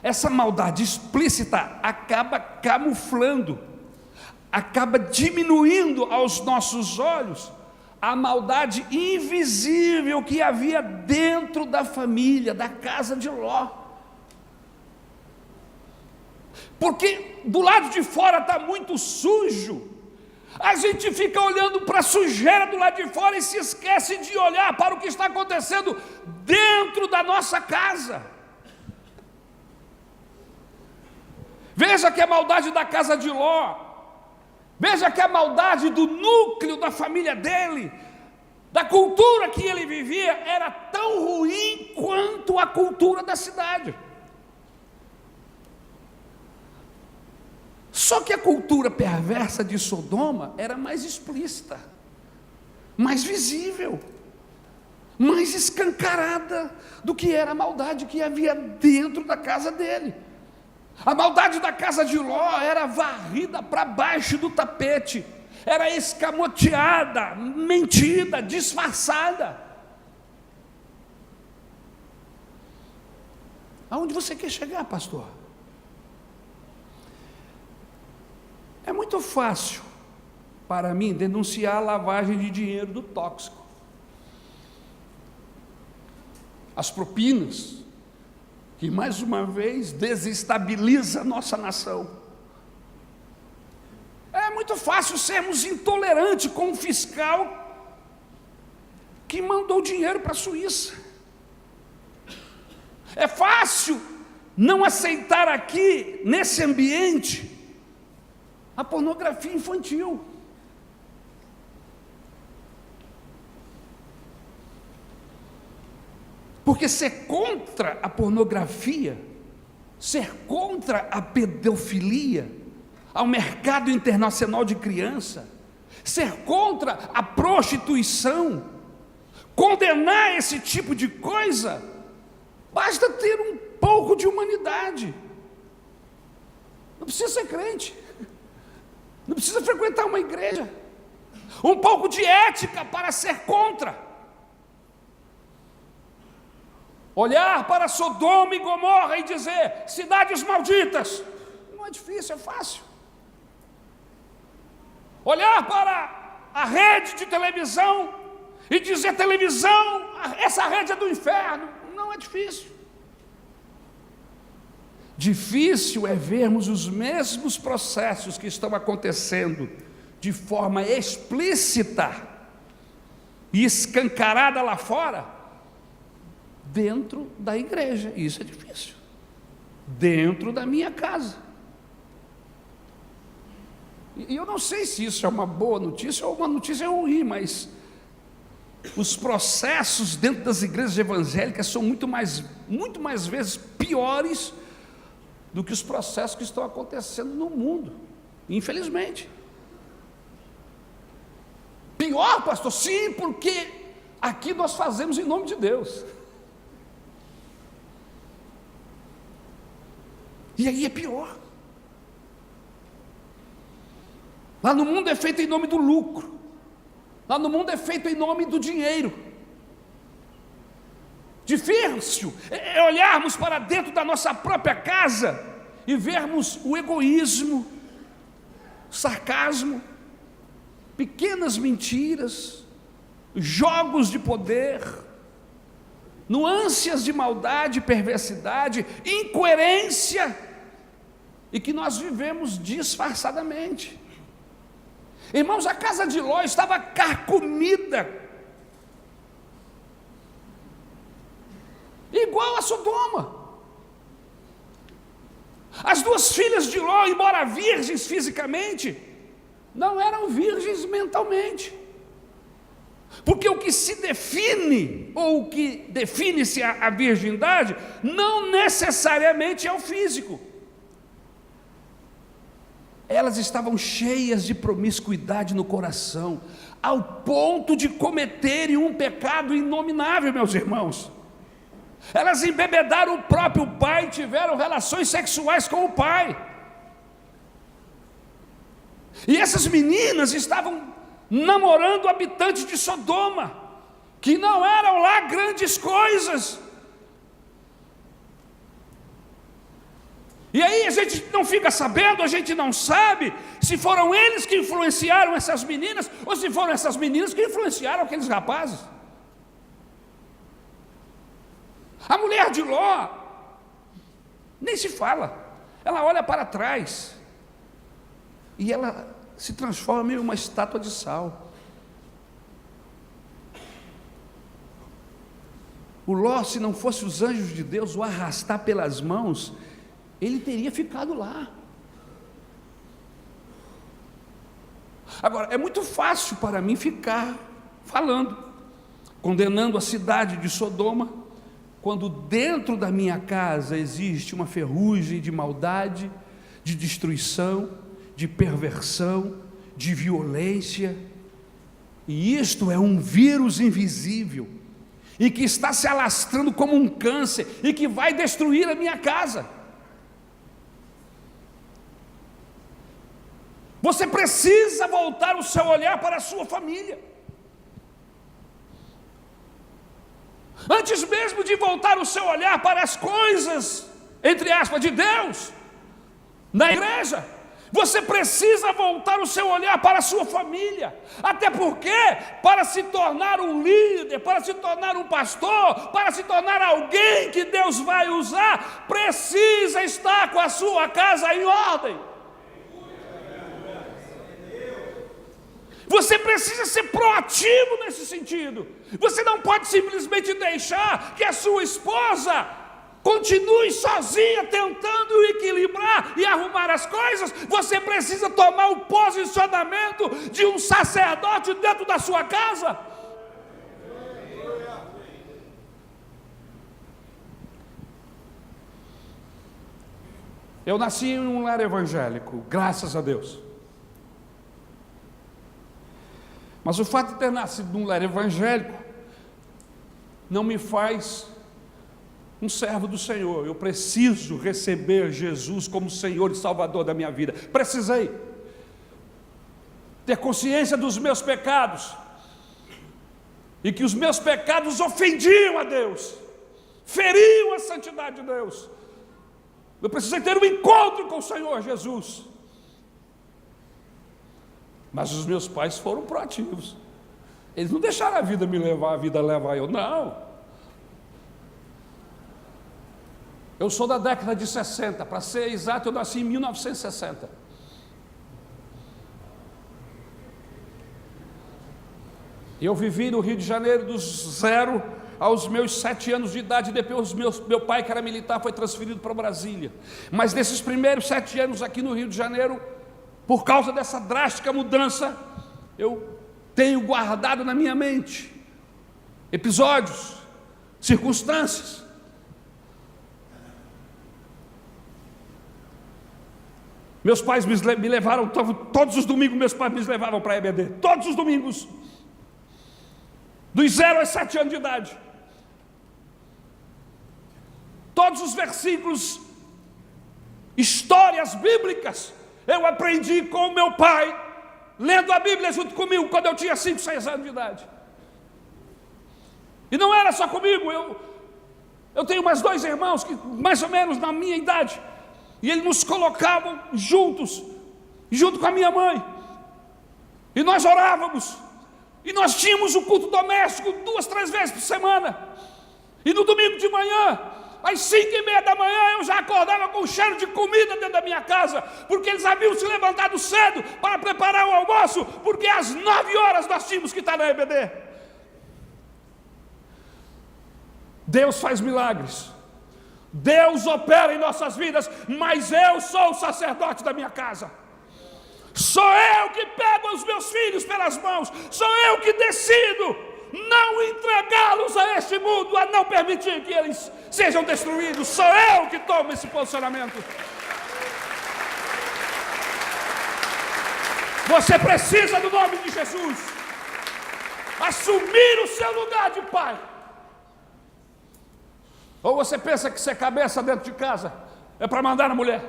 essa maldade explícita acaba camuflando, acaba diminuindo aos nossos olhos a maldade invisível que havia dentro da família, da casa de Ló. Porque do lado de fora está muito sujo, a gente fica olhando para a sujeira do lado de fora e se esquece de olhar para o que está acontecendo dentro da nossa casa. Veja que a maldade da casa de Ló, veja que a maldade do núcleo da família dele, da cultura que ele vivia, era tão ruim quanto a cultura da cidade. Só que a cultura perversa de Sodoma era mais explícita, mais visível, mais escancarada do que era a maldade que havia dentro da casa dele. A maldade da casa de Ló era varrida para baixo do tapete, era escamoteada, mentida, disfarçada. Aonde você quer chegar, pastor? É muito fácil para mim denunciar a lavagem de dinheiro do tóxico, as propinas, que mais uma vez desestabiliza a nossa nação. É muito fácil sermos intolerantes com um fiscal que mandou dinheiro para a Suíça. É fácil não aceitar aqui, nesse ambiente, a pornografia infantil. Porque ser contra a pornografia, ser contra a pedofilia, ao mercado internacional de criança, ser contra a prostituição, condenar esse tipo de coisa, basta ter um pouco de humanidade. Não precisa ser crente, não precisa frequentar uma igreja, um pouco de ética para ser contra. Olhar para Sodoma e Gomorra e dizer, cidades malditas, não é difícil, é fácil. Olhar para a rede de televisão e dizer, televisão, essa rede é do inferno, não é difícil. Difícil é vermos os mesmos processos que estão acontecendo de forma explícita e escancarada lá fora, dentro da igreja. Isso é difícil. Dentro da minha casa. E eu não sei se isso é uma boa notícia ou uma notícia ruim, mas os processos dentro das igrejas evangélicas são muito mais vezes piores do que os processos que estão acontecendo no mundo, infelizmente. Pior, pastor? Sim, porque aqui nós fazemos em nome de Deus. E aí é pior. Lá no mundo é feito em nome do lucro. Lá no mundo é feito em nome do dinheiro. Difícil é olharmos para dentro da nossa própria casa e vermos o egoísmo, o sarcasmo, pequenas mentiras, jogos de poder, nuances de maldade, perversidade, incoerência, e que nós vivemos disfarçadamente. Irmãos, a casa de Ló estava carcomida igual a Sodoma. As duas filhas de Ló, embora virgens fisicamente, não eram virgens mentalmente. Porque o que se define, ou o que define-se a virgindade, não necessariamente é o físico. Elas estavam cheias de promiscuidade no coração, ao ponto de cometerem um pecado inominável, meus irmãos. Elas embebedaram o próprio pai e tiveram relações sexuais com o pai. E essas meninas estavam namorando habitantes de Sodoma, que não eram lá grandes coisas. E aí a gente não fica sabendo, a gente não sabe se foram eles que influenciaram essas meninas, ou se foram essas meninas que influenciaram aqueles rapazes. A mulher de Ló, nem se fala, ela olha para trás, e ela se transforma em uma estátua de sal. O Ló, se não fosse os anjos de Deus o arrastar pelas mãos, ele teria ficado lá. Agora, é muito fácil para mim ficar falando, condenando a cidade de Sodoma, quando dentro da minha casa existe uma ferrugem de maldade, de destruição, de perversão, de violência, e isto é um vírus invisível, e que está se alastrando como um câncer, e que vai destruir a minha casa. Você precisa voltar o seu olhar para a sua família. Antes mesmo de voltar o seu olhar para as coisas, entre aspas, de Deus, na igreja, você precisa voltar o seu olhar para a sua família. Até porque, para se tornar um líder, para se tornar um pastor, para se tornar alguém que Deus vai usar, precisa estar com a sua casa em ordem. Você precisa ser proativo nesse sentido. Você não pode simplesmente deixar que a sua esposa continue sozinha tentando equilibrar e arrumar as coisas. Você precisa tomar o posicionamento de um sacerdote dentro da sua casa. Eu nasci em um lar evangélico, graças a Deus. Mas o fato de ter nascido num lar evangélico não me faz um servo do Senhor. Eu preciso receber Jesus como Senhor e Salvador da minha vida. Precisei ter consciência dos meus pecados, e que os meus pecados ofendiam a Deus, feriam a santidade de Deus. Eu precisei ter um encontro com o Senhor Jesus. Mas os meus pais foram proativos. Eles não deixaram a vida me levar, a vida levar eu, não. Eu sou da década de 60, para ser exato, eu nasci em 1960. Eu vivi no Rio de Janeiro dos 0 aos meus 7 anos de idade. Depois meu pai, que era militar, foi transferido para Brasília. Mas nesses primeiros 7 anos aqui no Rio de Janeiro, por causa dessa drástica mudança, eu tenho guardado na minha mente episódios, circunstâncias. Meus pais me levaram, todos os domingos meus pais me levavam para a EBD, todos os domingos, dos 0 aos 7 anos de idade. Todos os versículos, histórias bíblicas, eu aprendi com o meu pai, lendo a Bíblia junto comigo, quando eu tinha 5, 6 anos de idade. E não era só comigo, eu tenho mais 2 irmãos, que mais ou menos na minha idade, e eles nos colocavam juntos, junto com a minha mãe, e nós orávamos, e nós tínhamos o culto doméstico 2, 3 vezes por semana, e no domingo de manhã, às 5:30 da manhã, eu já acordava com cheiro de comida dentro da minha casa, porque eles haviam se levantado cedo para preparar o almoço, porque às 9 horas nós tínhamos que estar na EBD. Deus faz milagres, Deus opera em nossas vidas, mas eu sou o sacerdote da minha casa. Sou eu que pego os meus filhos pelas mãos, sou eu que decido não entregá-los a este mundo, a não permitir que eles sejam destruídos. Sou eu que tomo esse posicionamento. Você precisa, do nome de Jesus, assumir o seu lugar de pai. Ou você pensa que ser cabeça dentro de casa é para mandar na mulher?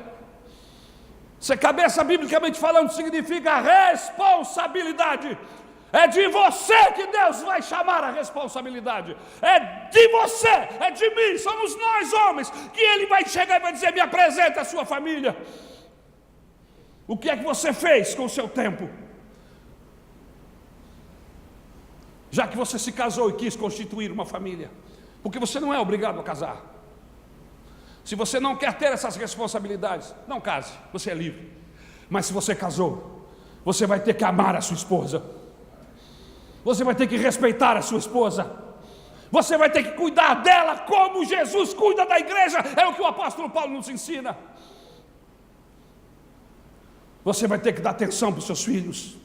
Ser cabeça, biblicamente falando, significa responsabilidade. É de você que Deus vai chamar a responsabilidade. É de você, é de mim, somos nós homens, que Ele vai chegar e vai dizer: me apresenta a sua família. O que é que você fez com o seu tempo? Já que você se casou e quis constituir uma família, porque você não é obrigado a casar. Se você não quer ter essas responsabilidades, não case, você é livre. Mas se você casou, você vai ter que amar a sua esposa, você vai ter que respeitar a sua esposa, você vai ter que cuidar dela como Jesus cuida da igreja. É o que o apóstolo Paulo nos ensina. Você vai ter que dar atenção para os seus filhos,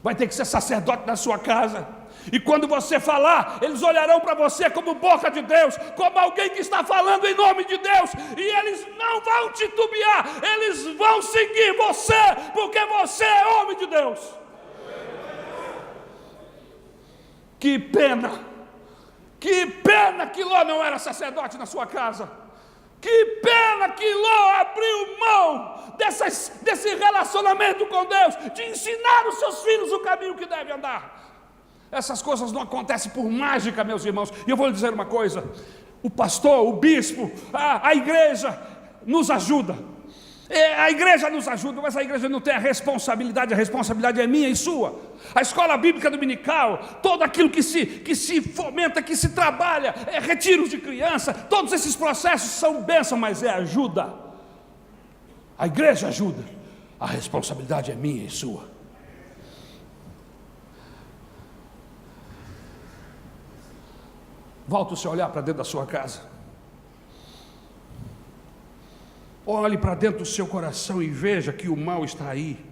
vai ter que ser sacerdote na sua casa. E quando você falar, eles olharão para você como boca de Deus, como alguém que está falando em nome de Deus, e eles não vão titubear, eles vão seguir você, porque você é homem de Deus. Que pena que Ló não era sacerdote na sua casa. Que pena que Ló abriu mão desse relacionamento com Deus, de ensinar os seus filhos o caminho que devem andar. Essas coisas não acontecem por mágica, meus irmãos. E eu vou lhe dizer uma coisa: o pastor, o bispo, a igreja nos ajuda. A igreja nos ajuda, mas a igreja não tem a responsabilidade é minha e sua. A escola bíblica dominical, todo aquilo que se fomenta, que se trabalha, retiros de criança, todos esses processos são bênção, mas é ajuda. A igreja ajuda, a responsabilidade é minha e sua. Volta o seu olhar para dentro da sua casa. Olhe para dentro do seu coração e veja que o mal está aí,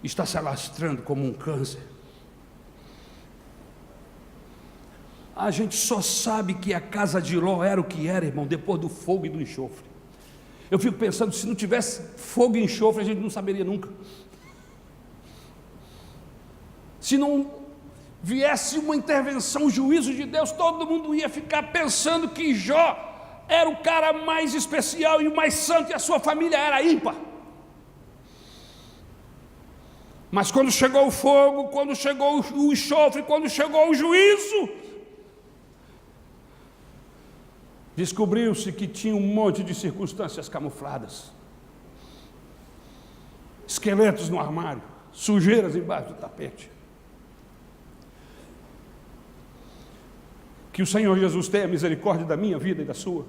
está se alastrando como um câncer. A gente só sabe que a casa de Ló era o que era, irmão, depois do fogo e do enxofre. Eu fico pensando, se não tivesse fogo e enxofre, a gente não saberia nunca. Se não viesse uma intervenção, um juízo de Deus, todo mundo ia ficar pensando que Jó era o cara mais especial e o mais santo, e a sua família era ímpar. Mas quando chegou o fogo, quando chegou o enxofre, quando chegou o juízo, descobriu-se que tinha um monte de circunstâncias camufladas, esqueletos no armário, sujeiras embaixo do tapete. Que o Senhor Jesus tenha misericórdia da minha vida e da sua.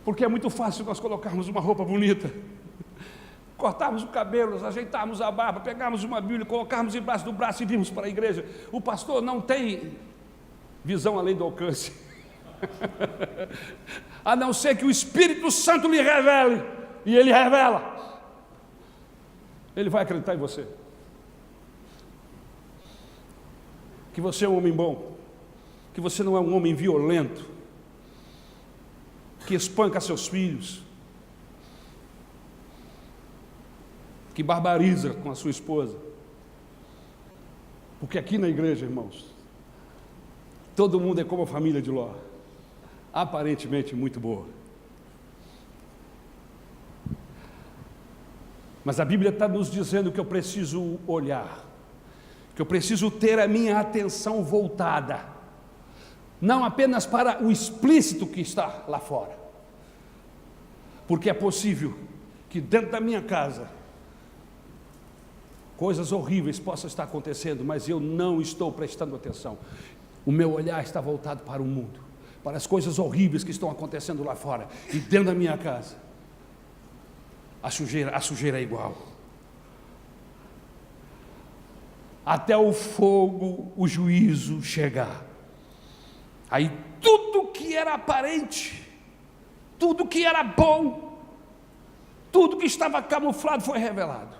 Porque é muito fácil nós colocarmos uma roupa bonita, cortarmos o cabelo, ajeitarmos a barba, pegarmos uma Bíblia, colocarmos embaixo do braço e virmos para a igreja. O pastor não tem visão além do alcance, a não ser que o Espírito Santo lhe revele, e ele revela, ele vai acreditar em você, que você é um homem bom, que você não é um homem violento, que espanca seus filhos, que barbariza com a sua esposa. Porque aqui na igreja, irmãos, todo mundo é como a família de Ló, aparentemente muito boa. Mas a Bíblia está nos dizendo que eu preciso olhar, que eu preciso ter a minha atenção voltada não apenas para o explícito que está lá fora, porque é possível que dentro da minha casa coisas horríveis possam estar acontecendo, mas eu não estou prestando atenção. O meu olhar está voltado para o mundo, para as coisas horríveis que estão acontecendo lá fora, e dentro da minha casa a sujeira é igual. Até o fogo, o juízo chegar. Aí que era aparente, tudo que era bom, tudo que estava camuflado foi revelado.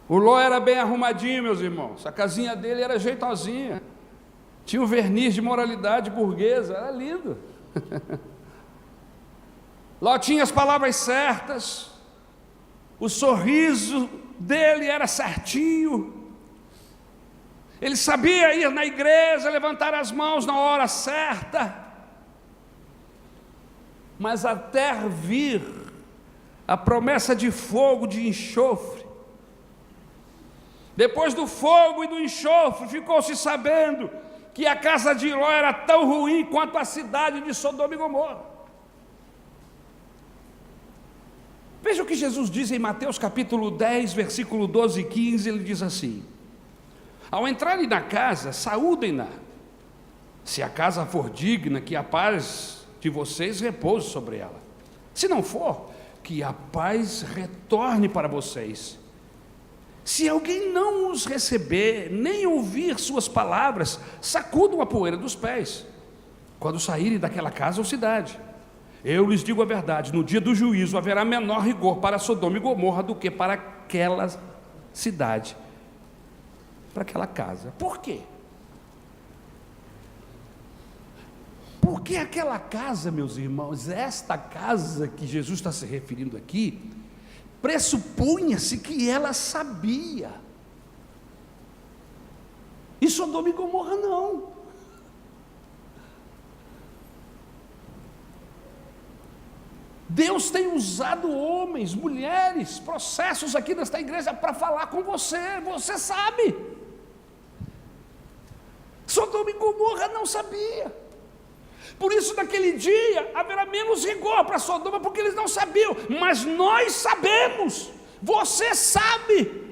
O Ló era bem arrumadinho, meus irmãos, a casinha dele era jeitosinha, tinha um verniz de moralidade burguesa, era lindo. Ló tinha as palavras certas, o sorriso dele era certinho, ele sabia ir na igreja, levantar as mãos na hora certa, mas até vir a promessa de fogo, de enxofre, depois do fogo e do enxofre, ficou-se sabendo que a casa de Ló era tão ruim quanto a cidade de Sodoma e Gomorra. Veja o que Jesus diz em Mateus capítulo 10, versículo 12 e 15, ele diz assim: ao entrarem na casa, saúdem-na, se a casa for digna, que a paz de vocês repouse sobre ela, se não for, que a paz retorne para vocês. Se alguém não os receber, nem ouvir suas palavras, sacudam a poeira dos pés, quando saírem daquela casa ou cidade. Eu lhes digo a verdade, no dia do juízo haverá menor rigor para Sodoma e Gomorra do que para aquela cidade, para aquela casa. Por quê? Porque aquela casa, meus irmãos, esta casa que Jesus está se referindo aqui, pressupunha-se que ela sabia. E Sodoma e Gomorra não. Deus tem usado homens, mulheres, processos aqui nesta igreja para falar com você. Você sabe. Sodoma e Gomorra não sabia. Por isso, naquele dia, haverá menos rigor para Sodoma, porque eles não sabiam, mas nós sabemos, você sabe.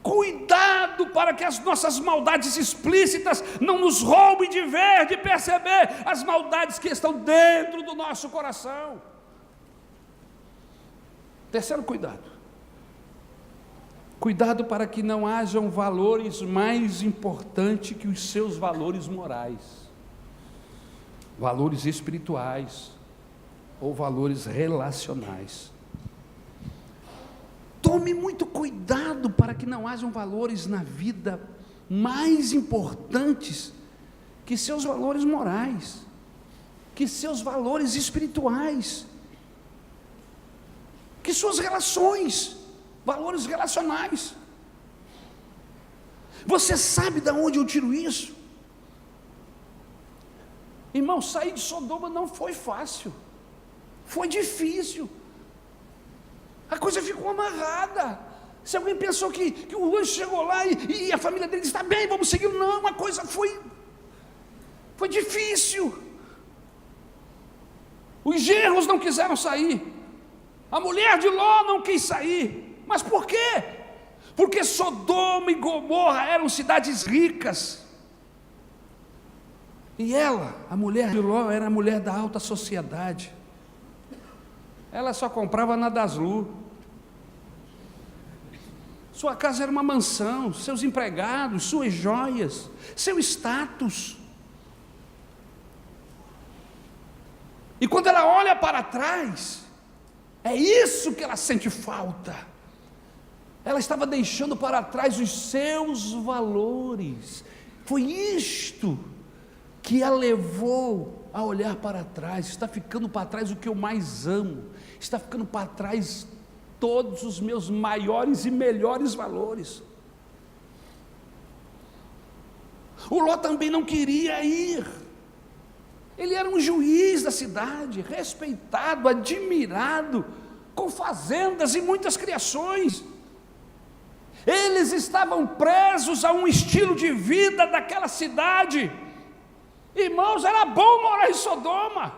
Cuidado para que as nossas maldades explícitas não nos roubem de ver, de perceber as maldades que estão dentro do nosso coração. Terceiro cuidado. Cuidado para que não hajam valores mais importantes que os seus valores morais. Valores espirituais ou valores relacionais. Tome muito cuidado para que não hajam valores na vida mais importantes que seus valores morais, que seus valores espirituais, que suas relações, valores relacionais. Você sabe de onde eu tiro isso? Irmão, sair de Sodoma não foi fácil, foi difícil, a coisa ficou amarrada. Se alguém pensou que o anjo chegou lá e a família dele disse, está bem, vamos seguir, não, a coisa foi difícil. Os genros não quiseram sair, a mulher de Ló não quis sair, mas por quê? Porque Sodoma e Gomorra eram cidades ricas, e ela, a mulher de Ló, era a mulher da alta sociedade. Ela só comprava na Daslu. Sua casa era uma mansão, seus empregados, suas joias, seu status. E quando ela olha para trás, é isso que ela sente falta. Ela estava deixando para trás os seus valores. Foi isto que a levou a olhar para trás. Está ficando para trás o que eu mais amo, está ficando para trás todos os meus maiores e melhores valores. O Ló também não queria ir. Ele era um juiz da cidade, respeitado, admirado, com fazendas e muitas criações. Eles estavam presos a um estilo de vida daquela cidade. Irmãos, era bom morar em Sodoma.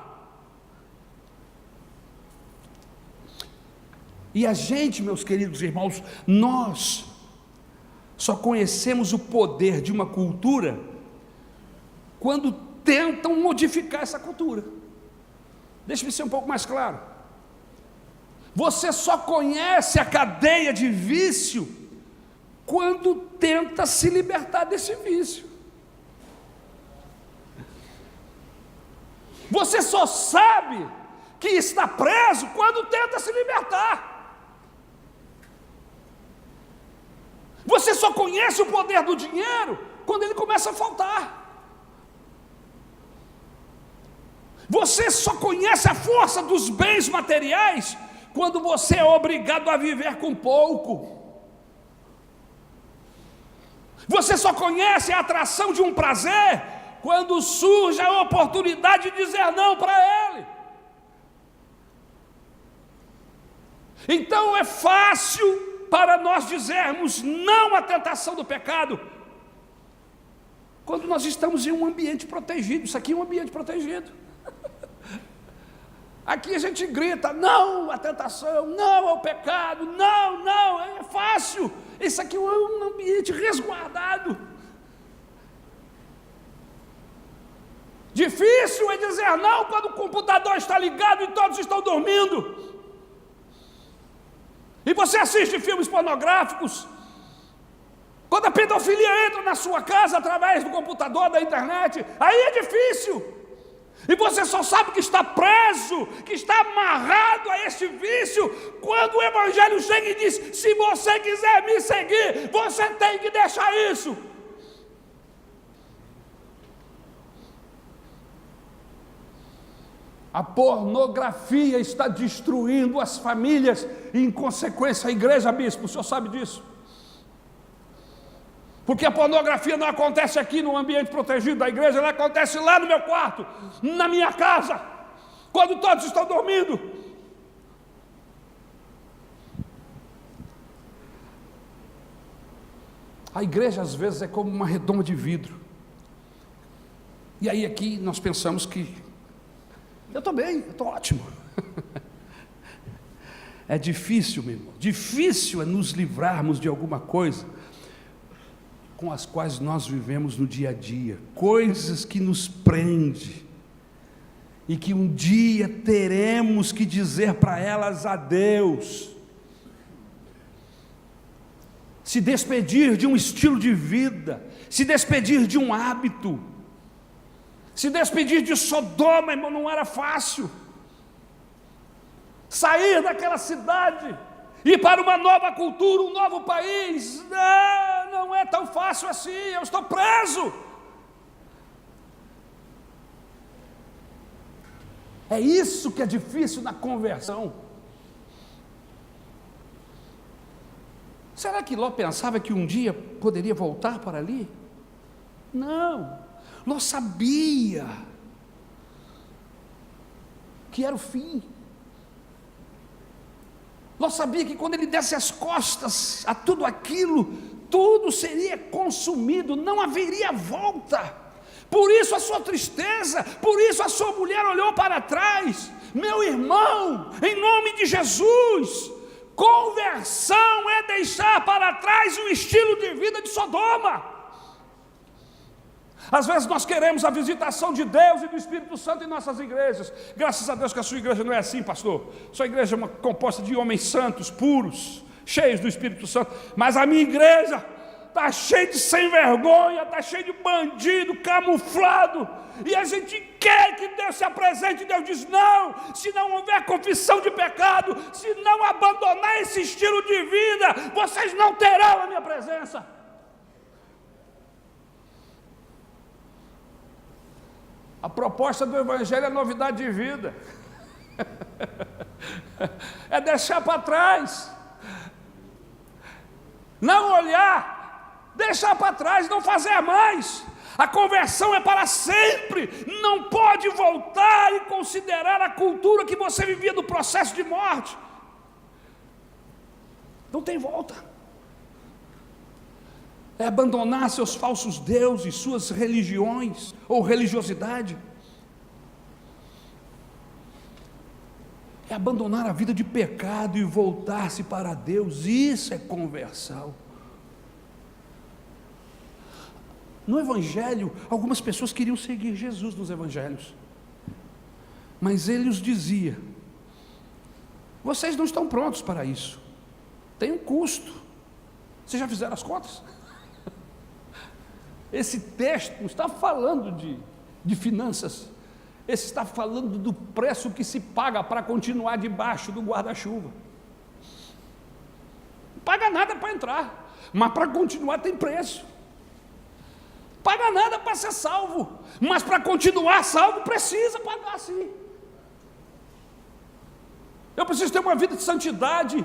E a gente, meus queridos irmãos, nós só conhecemos o poder de uma cultura quando tentam modificar essa cultura. Deixa-me ser um pouco mais claro. Você só conhece a cadeia de vício quando tenta se libertar desse vício. Você só sabe que está preso quando tenta se libertar. Você só conhece o poder do dinheiro quando ele começa a faltar. Você só conhece a força dos bens materiais quando você é obrigado a viver com pouco. Você só conhece a atração de um prazer quando surge a oportunidade de dizer não para ele. Então é fácil para nós dizermos não à tentação do pecado quando nós estamos em um ambiente protegido. Isso aqui é um ambiente protegido. Aqui a gente grita não à tentação, não ao pecado, não, é fácil. Isso aqui é um ambiente resguardado. Difícil é dizer não quando o computador está ligado e todos estão dormindo. E você assiste filmes pornográficos. Quando a pedofilia entra na sua casa através do computador, da internet, aí é difícil. E você só sabe que está preso, que está amarrado a esse vício, quando o Evangelho chega e diz: se você quiser me seguir, você tem que deixar isso. A pornografia está destruindo as famílias e, em consequência, a igreja, bispo, o senhor sabe disso? Porque a pornografia não acontece aqui no ambiente protegido da igreja, ela acontece lá no meu quarto, na minha casa, quando todos estão dormindo. A igreja às vezes é como uma redoma de vidro. E aí aqui nós pensamos que eu estou bem, eu estou ótimo. É difícil, meu irmão, difícil é nos livrarmos de alguma coisa com as quais nós vivemos no dia a dia, coisas que nos prendem, e que um dia teremos que dizer para elas adeus, se despedir de um estilo de vida, se despedir de um hábito, se despedir de Sodoma, irmão, não era fácil. Sair daquela cidade, ir para uma nova cultura, um novo país, não é tão fácil assim, eu estou preso. É isso que é difícil na conversão. Será que Ló pensava que um dia poderia voltar para ali? Não, Ló sabia que era o fim. Ló sabia que quando ele desse as costas a tudo aquilo, tudo seria consumido, não haveria volta. Por isso a sua tristeza, por isso a sua mulher olhou para trás. Meu irmão, em nome de Jesus, conversão é deixar para trás o estilo de vida de Sodoma. Às vezes nós queremos a visitação de Deus e do Espírito Santo em nossas igrejas. Graças a Deus que a sua igreja não é assim, pastor. Sua igreja é uma composta de homens santos, puros, cheios do Espírito Santo. Mas a minha igreja está cheia de sem vergonha, está cheia de bandido, camuflado. E a gente quer que Deus se apresente. E Deus diz: não, se não houver confissão de pecado, se não abandonar esse estilo de vida, vocês não terão a minha presença. A proposta do Evangelho é novidade de vida. É deixar para trás. Não olhar, deixar para trás, não fazer mais. A conversão é para sempre. Não pode voltar e considerar a cultura que você vivia do processo de morte. Não tem volta. É abandonar seus falsos deuses, suas religiões ou religiosidade. É abandonar a vida de pecado e voltar-se para Deus. Isso é conversão. No Evangelho, algumas pessoas queriam seguir Jesus nos Evangelhos, mas ele os dizia: vocês não estão prontos para isso, tem um custo. Vocês já fizeram as contas? esse texto não está falando de finanças, esse está falando do preço que se paga para continuar debaixo do guarda-chuva. Não paga nada para entrar, mas para continuar tem preço. Paga nada para ser salvo, mas para continuar salvo precisa pagar sim. Eu preciso ter uma vida de santidade,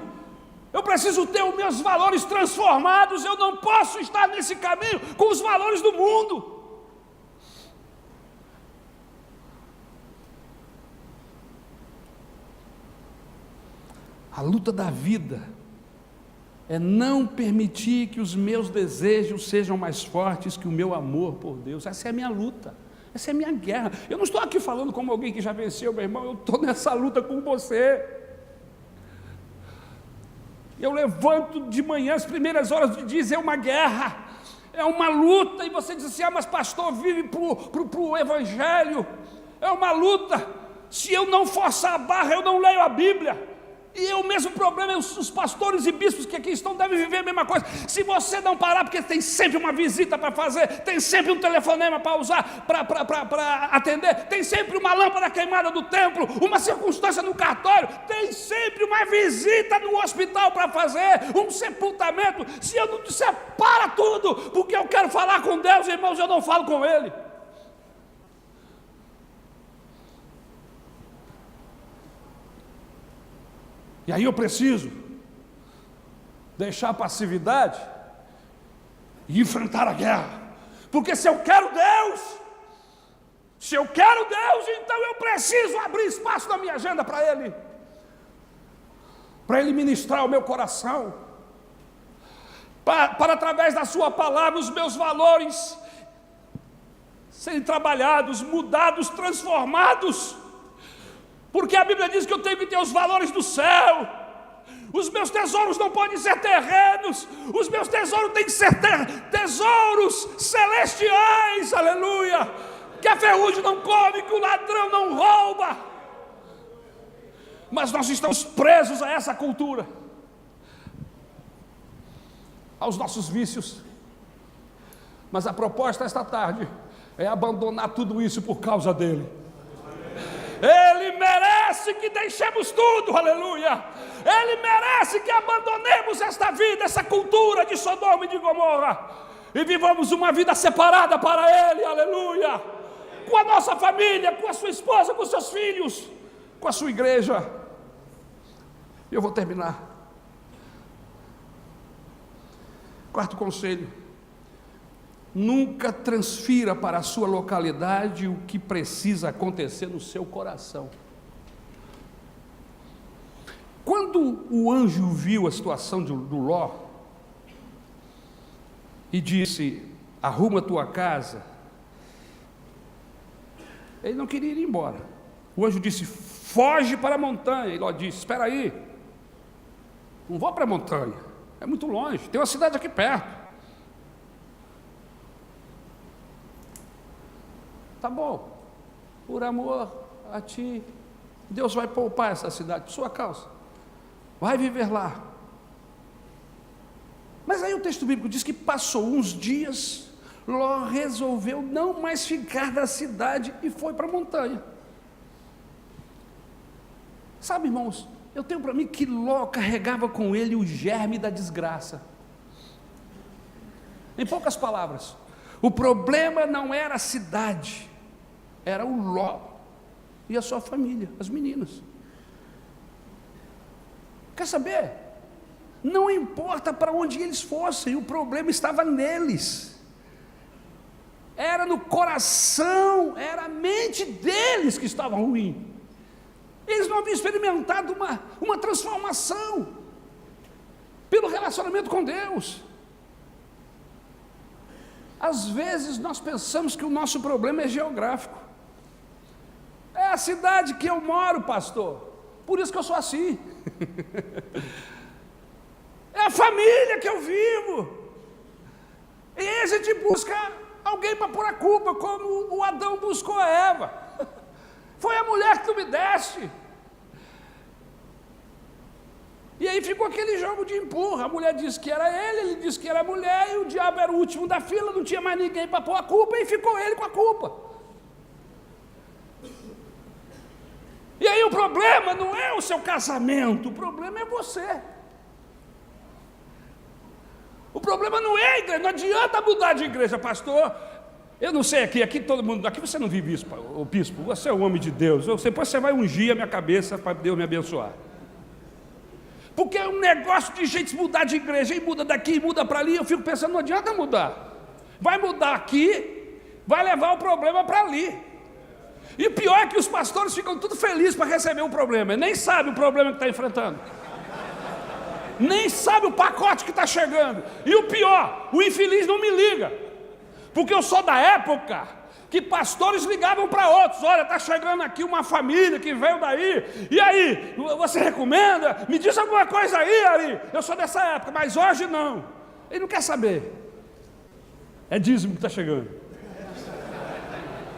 eu preciso ter os meus valores transformados, eu não posso estar nesse caminho com os valores do mundo. A luta da vida é não permitir que os meus desejos sejam mais fortes que o meu amor por Deus. Essa é a minha luta, essa é a minha guerra. Eu não estou aqui falando como alguém que já venceu, meu irmão, eu estou nessa luta com você. Eu levanto de manhã, as primeiras horas do dia, é uma guerra, é uma luta, e você diz assim, mas pastor, vive para o Evangelho, é uma luta. Se eu não forçar a barra, eu não leio a Bíblia. E é o mesmo problema, os pastores e bispos que aqui estão devem viver a mesma coisa. Se você não parar, porque tem sempre uma visita para fazer, tem sempre um telefonema para usar, para atender, tem sempre uma lâmpada queimada do templo, uma circunstância no cartório, tem sempre uma visita no hospital para fazer, um sepultamento. Se eu não disser, para tudo, porque eu quero falar com Deus, irmãos, eu não falo com Ele. E aí eu preciso deixar a passividade e enfrentar a guerra. Porque se eu quero Deus, então eu preciso abrir espaço na minha agenda para Ele ministrar o meu coração, para através da sua palavra os meus valores serem trabalhados, mudados, transformados. Porque a Bíblia diz que eu tenho que ter os valores do céu. Os meus tesouros não podem ser terrenos. Os meus tesouros têm que ser tesouros celestiais. Aleluia. Que a ferrugem não come, que o ladrão não rouba. Mas nós estamos presos a essa cultura, aos nossos vícios. Mas a proposta esta tarde é abandonar tudo isso por causa dele. Ele merece que deixemos tudo, aleluia. Ele merece que abandonemos esta vida, essa cultura de Sodoma e de Gomorra, e vivamos uma vida separada para Ele, aleluia. Com a nossa família, com a sua esposa, com os seus filhos, com a sua igreja. Eu vou terminar. Quarto conselho: nunca transfira para a sua localidade o que precisa acontecer no seu coração. Quando o anjo viu a situação do Ló e disse, arruma a tua casa, ele não queria ir embora. O anjo disse, foge para a montanha. E Ló disse, espera aí, não vou para a montanha, é muito longe, tem uma cidade aqui perto. Tá bom, por amor a ti, Deus vai poupar essa cidade por sua causa, vai viver lá. Mas aí o texto bíblico diz que passou uns dias, Ló resolveu não mais ficar na cidade e foi para a montanha. Sabe, irmãos, eu tenho para mim que Ló carregava com ele o germe da desgraça. Em poucas palavras, o problema não era a cidade, era o Ló e a sua família, as meninas. Quer saber? Não importa para onde eles fossem, o problema estava neles. Era no coração, era a mente deles que estava ruim. Eles não haviam experimentado uma transformação pelo relacionamento com Deus. Às vezes nós pensamos que o nosso problema é geográfico. É a cidade que eu moro, pastor, por isso que eu sou assim. É a família que eu vivo. E aí a gente busca alguém para pôr a culpa, como o Adão buscou a Eva. Foi a mulher que tu me deste. E aí ficou aquele jogo de empurra. A mulher disse que era ele disse que era a mulher, e o diabo era o último da fila, não tinha mais ninguém para pôr a culpa, e ficou ele com a culpa. E aí o problema não é o seu casamento, o problema é você. O problema não é a igreja, não adianta mudar de igreja, pastor. Eu não sei, aqui todo mundo, aqui você não vive isso, o bispo, você é o homem de Deus, depois você vai ungir a minha cabeça para Deus me abençoar. Porque é um negócio de gente mudar de igreja, e muda daqui, e muda para ali, eu fico pensando, não adianta mudar. Vai mudar aqui, vai levar o problema para ali. E o pior é que os pastores ficam tudo felizes para receber o problema, nem sabe o problema que está enfrentando. Nem sabe o pacote que está chegando. E o pior, o infeliz não me liga. Porque eu sou da época que pastores ligavam para outros, olha, está chegando aqui uma família que veio daí, e aí, você recomenda? Me diz alguma coisa aí, Ari. Eu sou dessa época, mas hoje não. Ele não quer saber. É dízimo que está chegando.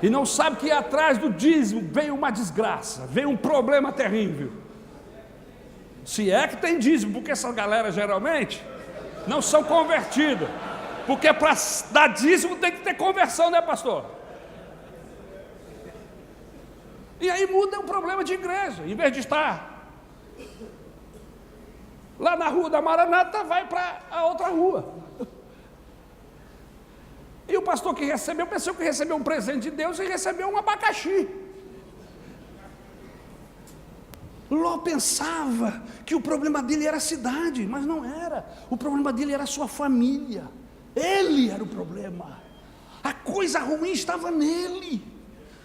E não sabe que atrás do dízimo veio uma desgraça, veio um problema terrível. Se é que tem dízimo, porque essa galera geralmente não são convertidas. Porque para dar dízimo tem que ter conversão, né, pastor? E aí muda o problema de igreja. Em vez de estar lá na rua da Maranata, vai para a outra rua. E o pastor que recebeu, pensou que recebeu um presente de Deus e recebeu um abacaxi. Ló pensava que o problema dele era a cidade, mas não era. O problema dele era a sua família. Ele era o problema. A coisa ruim estava nele.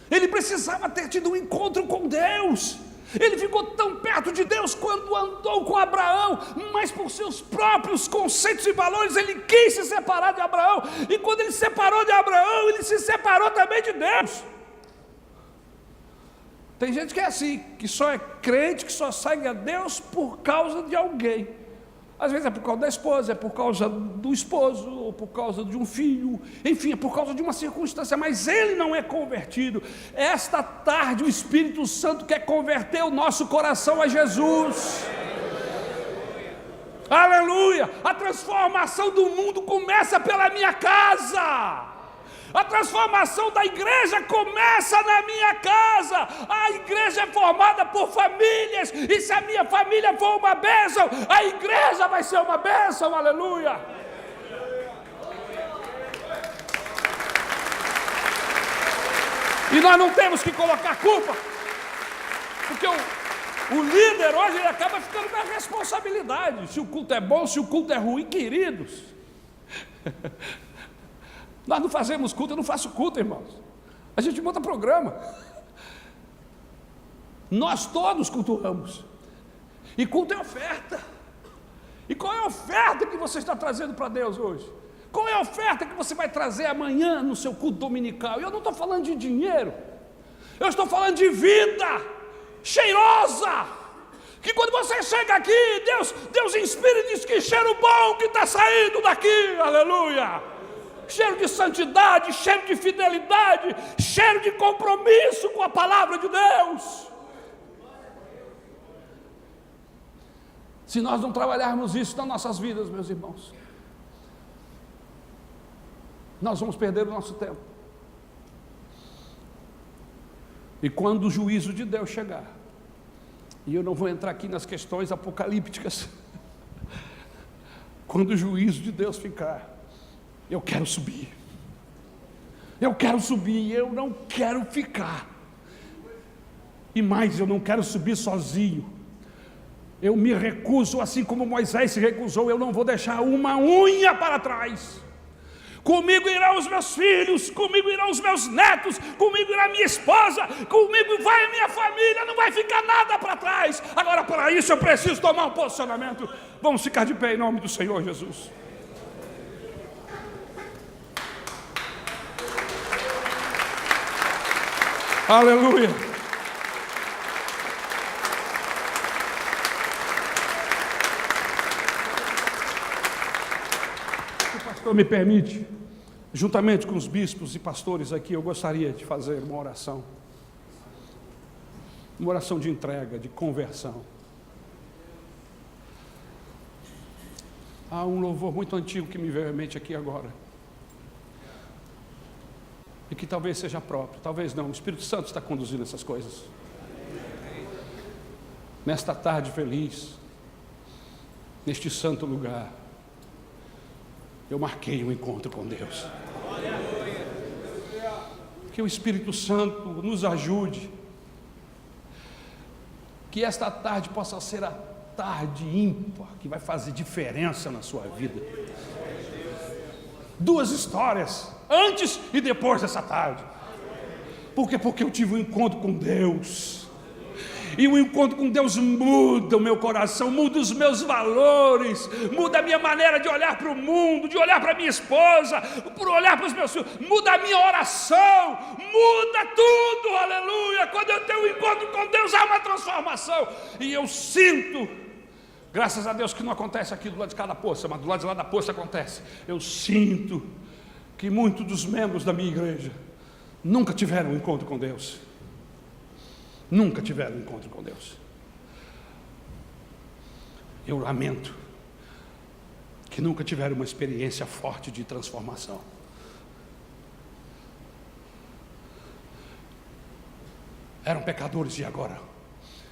Ele precisava ter tido um encontro com Deus. Ele ficou tão perto de Deus quando andou com Abraão, mas por seus próprios conceitos e valores ele quis se separar de Abraão. E quando ele se separou de Abraão, ele se separou também de Deus. Tem gente que é assim, que só é crente, que só segue a Deus por causa de alguém. Às vezes é por causa da esposa, é por causa do esposo, ou por causa de um filho, enfim, é por causa de uma circunstância, mas ele não é convertido. Esta tarde o Espírito Santo quer converter o nosso coração a Jesus. Aleluia! A transformação do mundo começa pela minha casa. A transformação da igreja começa na minha casa. A igreja é formada por famílias, e se a minha família for uma bênção, a igreja vai ser uma bênção, aleluia. E nós não temos que colocar culpa, porque o líder hoje ele acaba ficando com a responsabilidade, se o culto é bom, se o culto é ruim, queridos. Nós não fazemos culto, eu não faço culto, irmãos. A gente monta programa. Nós todos cultuamos. E culto é oferta. E qual é a oferta que você está trazendo para Deus hoje? Qual é a oferta que você vai trazer amanhã no seu culto dominical? Eu não estou falando de dinheiro. Eu estou falando de vida cheirosa. Que quando você chega aqui, Deus inspira e diz que cheiro bom que está saindo daqui. Aleluia. Cheiro de santidade, cheiro de fidelidade, cheiro de compromisso com a palavra de Deus. Se nós não trabalharmos isso nas nossas vidas, meus irmãos, nós vamos perder o nosso tempo. E quando o juízo de Deus chegar, e eu não vou entrar aqui nas questões apocalípticas, quando o juízo de Deus ficar, eu quero subir, eu não quero ficar, e mais, eu não quero subir sozinho, eu me recuso, assim como Moisés se recusou, eu não vou deixar uma unha para trás. Comigo irão os meus filhos, comigo irão os meus netos, comigo irá minha esposa, comigo vai a minha família, não vai ficar nada para trás. Agora, para isso eu preciso tomar um posicionamento. Vamos ficar de pé em nome do Senhor Jesus. Aleluia. Se o pastor me permite, juntamente com os bispos e pastores aqui, eu gostaria de fazer uma oração de entrega, de conversão. Há um louvor muito antigo que me veio à mente aqui agora, e que talvez seja próprio, talvez não. O Espírito Santo está conduzindo essas coisas. Nesta tarde feliz, neste santo lugar, eu marquei um encontro com Deus. Que o Espírito Santo nos ajude, que esta tarde possa ser a tarde ímpar que vai fazer diferença na sua vida. Duas histórias, antes e depois dessa tarde. Por quê? Porque eu tive um encontro com Deus. E o encontro com Deus muda o meu coração, muda os meus valores, muda a minha maneira de olhar para o mundo, de olhar para minha esposa, por olhar para os meus filhos, muda a minha oração, muda tudo, aleluia. Quando eu tenho um encontro com Deus, há uma transformação. E eu sinto, graças a Deus que não acontece aqui do lado de cada poça, mas do lado de lá da poça acontece. Eu sinto que muitos dos membros da minha igreja nunca tiveram um encontro com Deus. Nunca tiveram um encontro com Deus. Eu lamento que nunca tiveram uma experiência forte de transformação. Eram pecadores e agora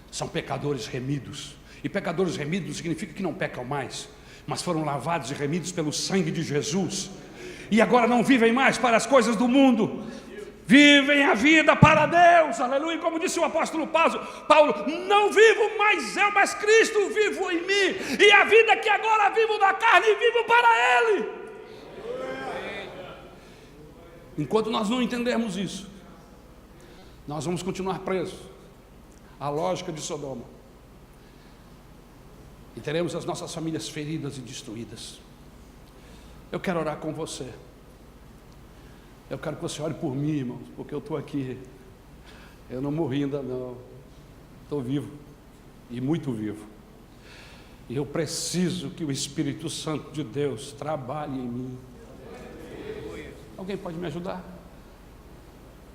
são pecadores remidos. E pecadores remidos significa que não pecam mais, mas foram lavados e remidos pelo sangue de Jesus. E agora não vivem mais para as coisas do mundo, vivem a vida para Deus, aleluia. Como disse o apóstolo Paulo, não vivo mais eu, mas Cristo vivo em mim, e a vida que agora vivo na carne, vivo para Ele. Enquanto nós não entendermos isso, nós vamos continuar presos à lógica de Sodoma, e teremos as nossas famílias feridas e destruídas. Eu quero orar com você. Eu quero que você ore por mim, irmãos, porque eu estou aqui. Eu não morri ainda não. Estou vivo, e muito vivo. E eu preciso que o Espírito Santo de Deus trabalhe em mim. Alguém pode me ajudar?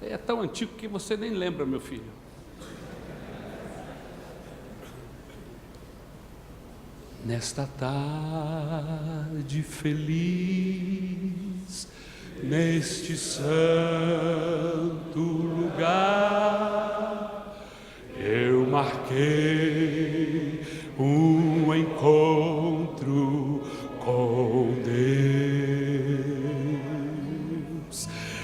É tão antigo que você nem lembra, meu filho. Nesta tarde feliz, neste santo lugar, eu marquei um encontro com Deus.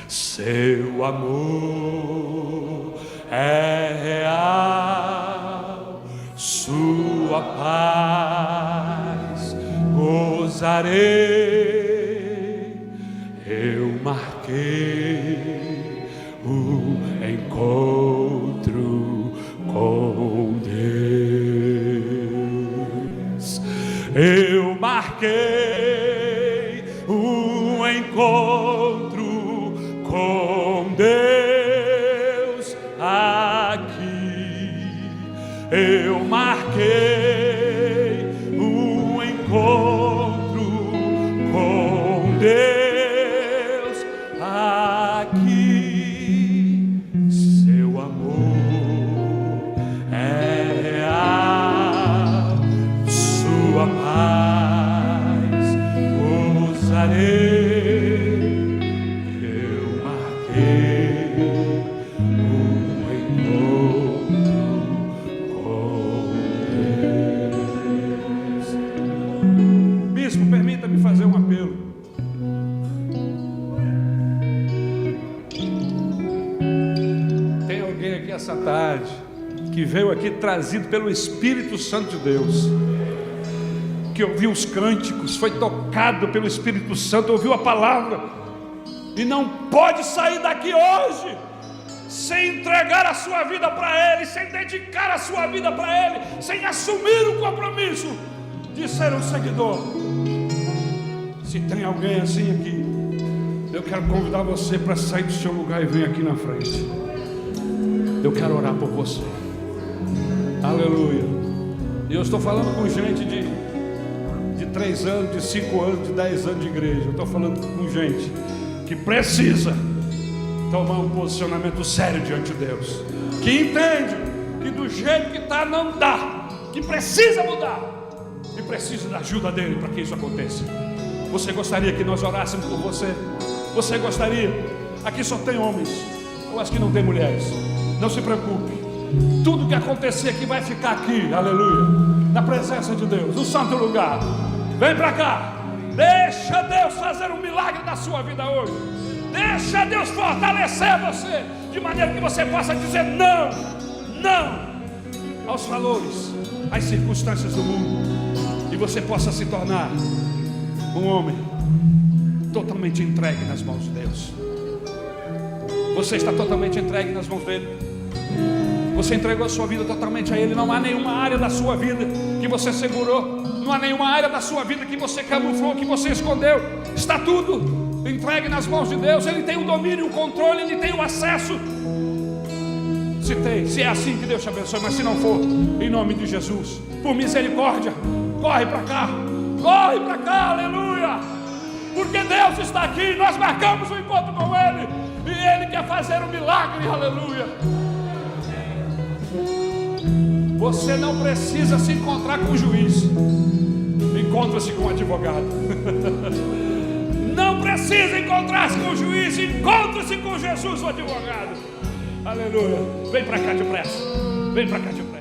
Seu amor é real, sua paz gozarei. Eu marquei o encontro com Deus. Eu marquei o encontro com Deus aqui. Eu marquei o encontro com Deus aqui. Seu amor é real, sua paz gozarei. Eu marquei um encontro com Deus. Bispo, permita-me fazer um apelo. Tem alguém aqui essa tarde que veio aqui trazido pelo Espírito Santo de Deus, que ouviu os cânticos, foi tocado pelo Espírito Santo, ouviu a palavra, e não pode sair daqui hoje sem entregar a sua vida para Ele, sem dedicar a sua vida para Ele, sem assumir o compromisso de ser um seguidor. Se tem alguém assim aqui, eu quero convidar você para sair do seu lugar e vir aqui na frente. Eu quero orar por você. Aleluia. E eu estou falando com gente de 3 anos, de 5 anos, de 10 anos de igreja. Eu estou falando com gente que precisa tomar um posicionamento sério diante de Deus, que entende que do jeito que está não dá, que precisa mudar. e precisa da ajuda dele para que isso aconteça. Você gostaria que nós orássemos por você? Você gostaria? Aqui só tem homens, eu acho que não tem mulheres. Não se preocupe, tudo que acontecer aqui vai ficar aqui, aleluia, na presença de Deus, no santo lugar. Vem para cá, deixa Deus fazer um milagre na sua vida hoje. Deixa Deus fortalecer você, de maneira que você possa dizer não, não aos valores, às circunstâncias do mundo, e você possa se tornar um homem totalmente entregue nas mãos de Deus. Você está totalmente entregue nas mãos dele. Você entregou a sua vida totalmente a ele. Não há nenhuma área da sua vida que você segurou, não há nenhuma área da sua vida que você camuflou, que você escondeu. Está tudo entregue nas mãos de Deus. Ele tem o domínio, o controle, ele tem o acesso. Se é assim, que Deus te abençoe. Mas se não for, em nome de Jesus, por misericórdia, corre para cá, aleluia, porque Deus está aqui. Nós marcamos um encontro com Ele, e Ele quer fazer um milagre, aleluia. Você não precisa se encontrar com o juiz, encontra-se com o advogado. Não precisa encontrar-se com o juiz, encontra-se com Jesus, o advogado. Aleluia. Vem para cá depressa, vem para cá depressa.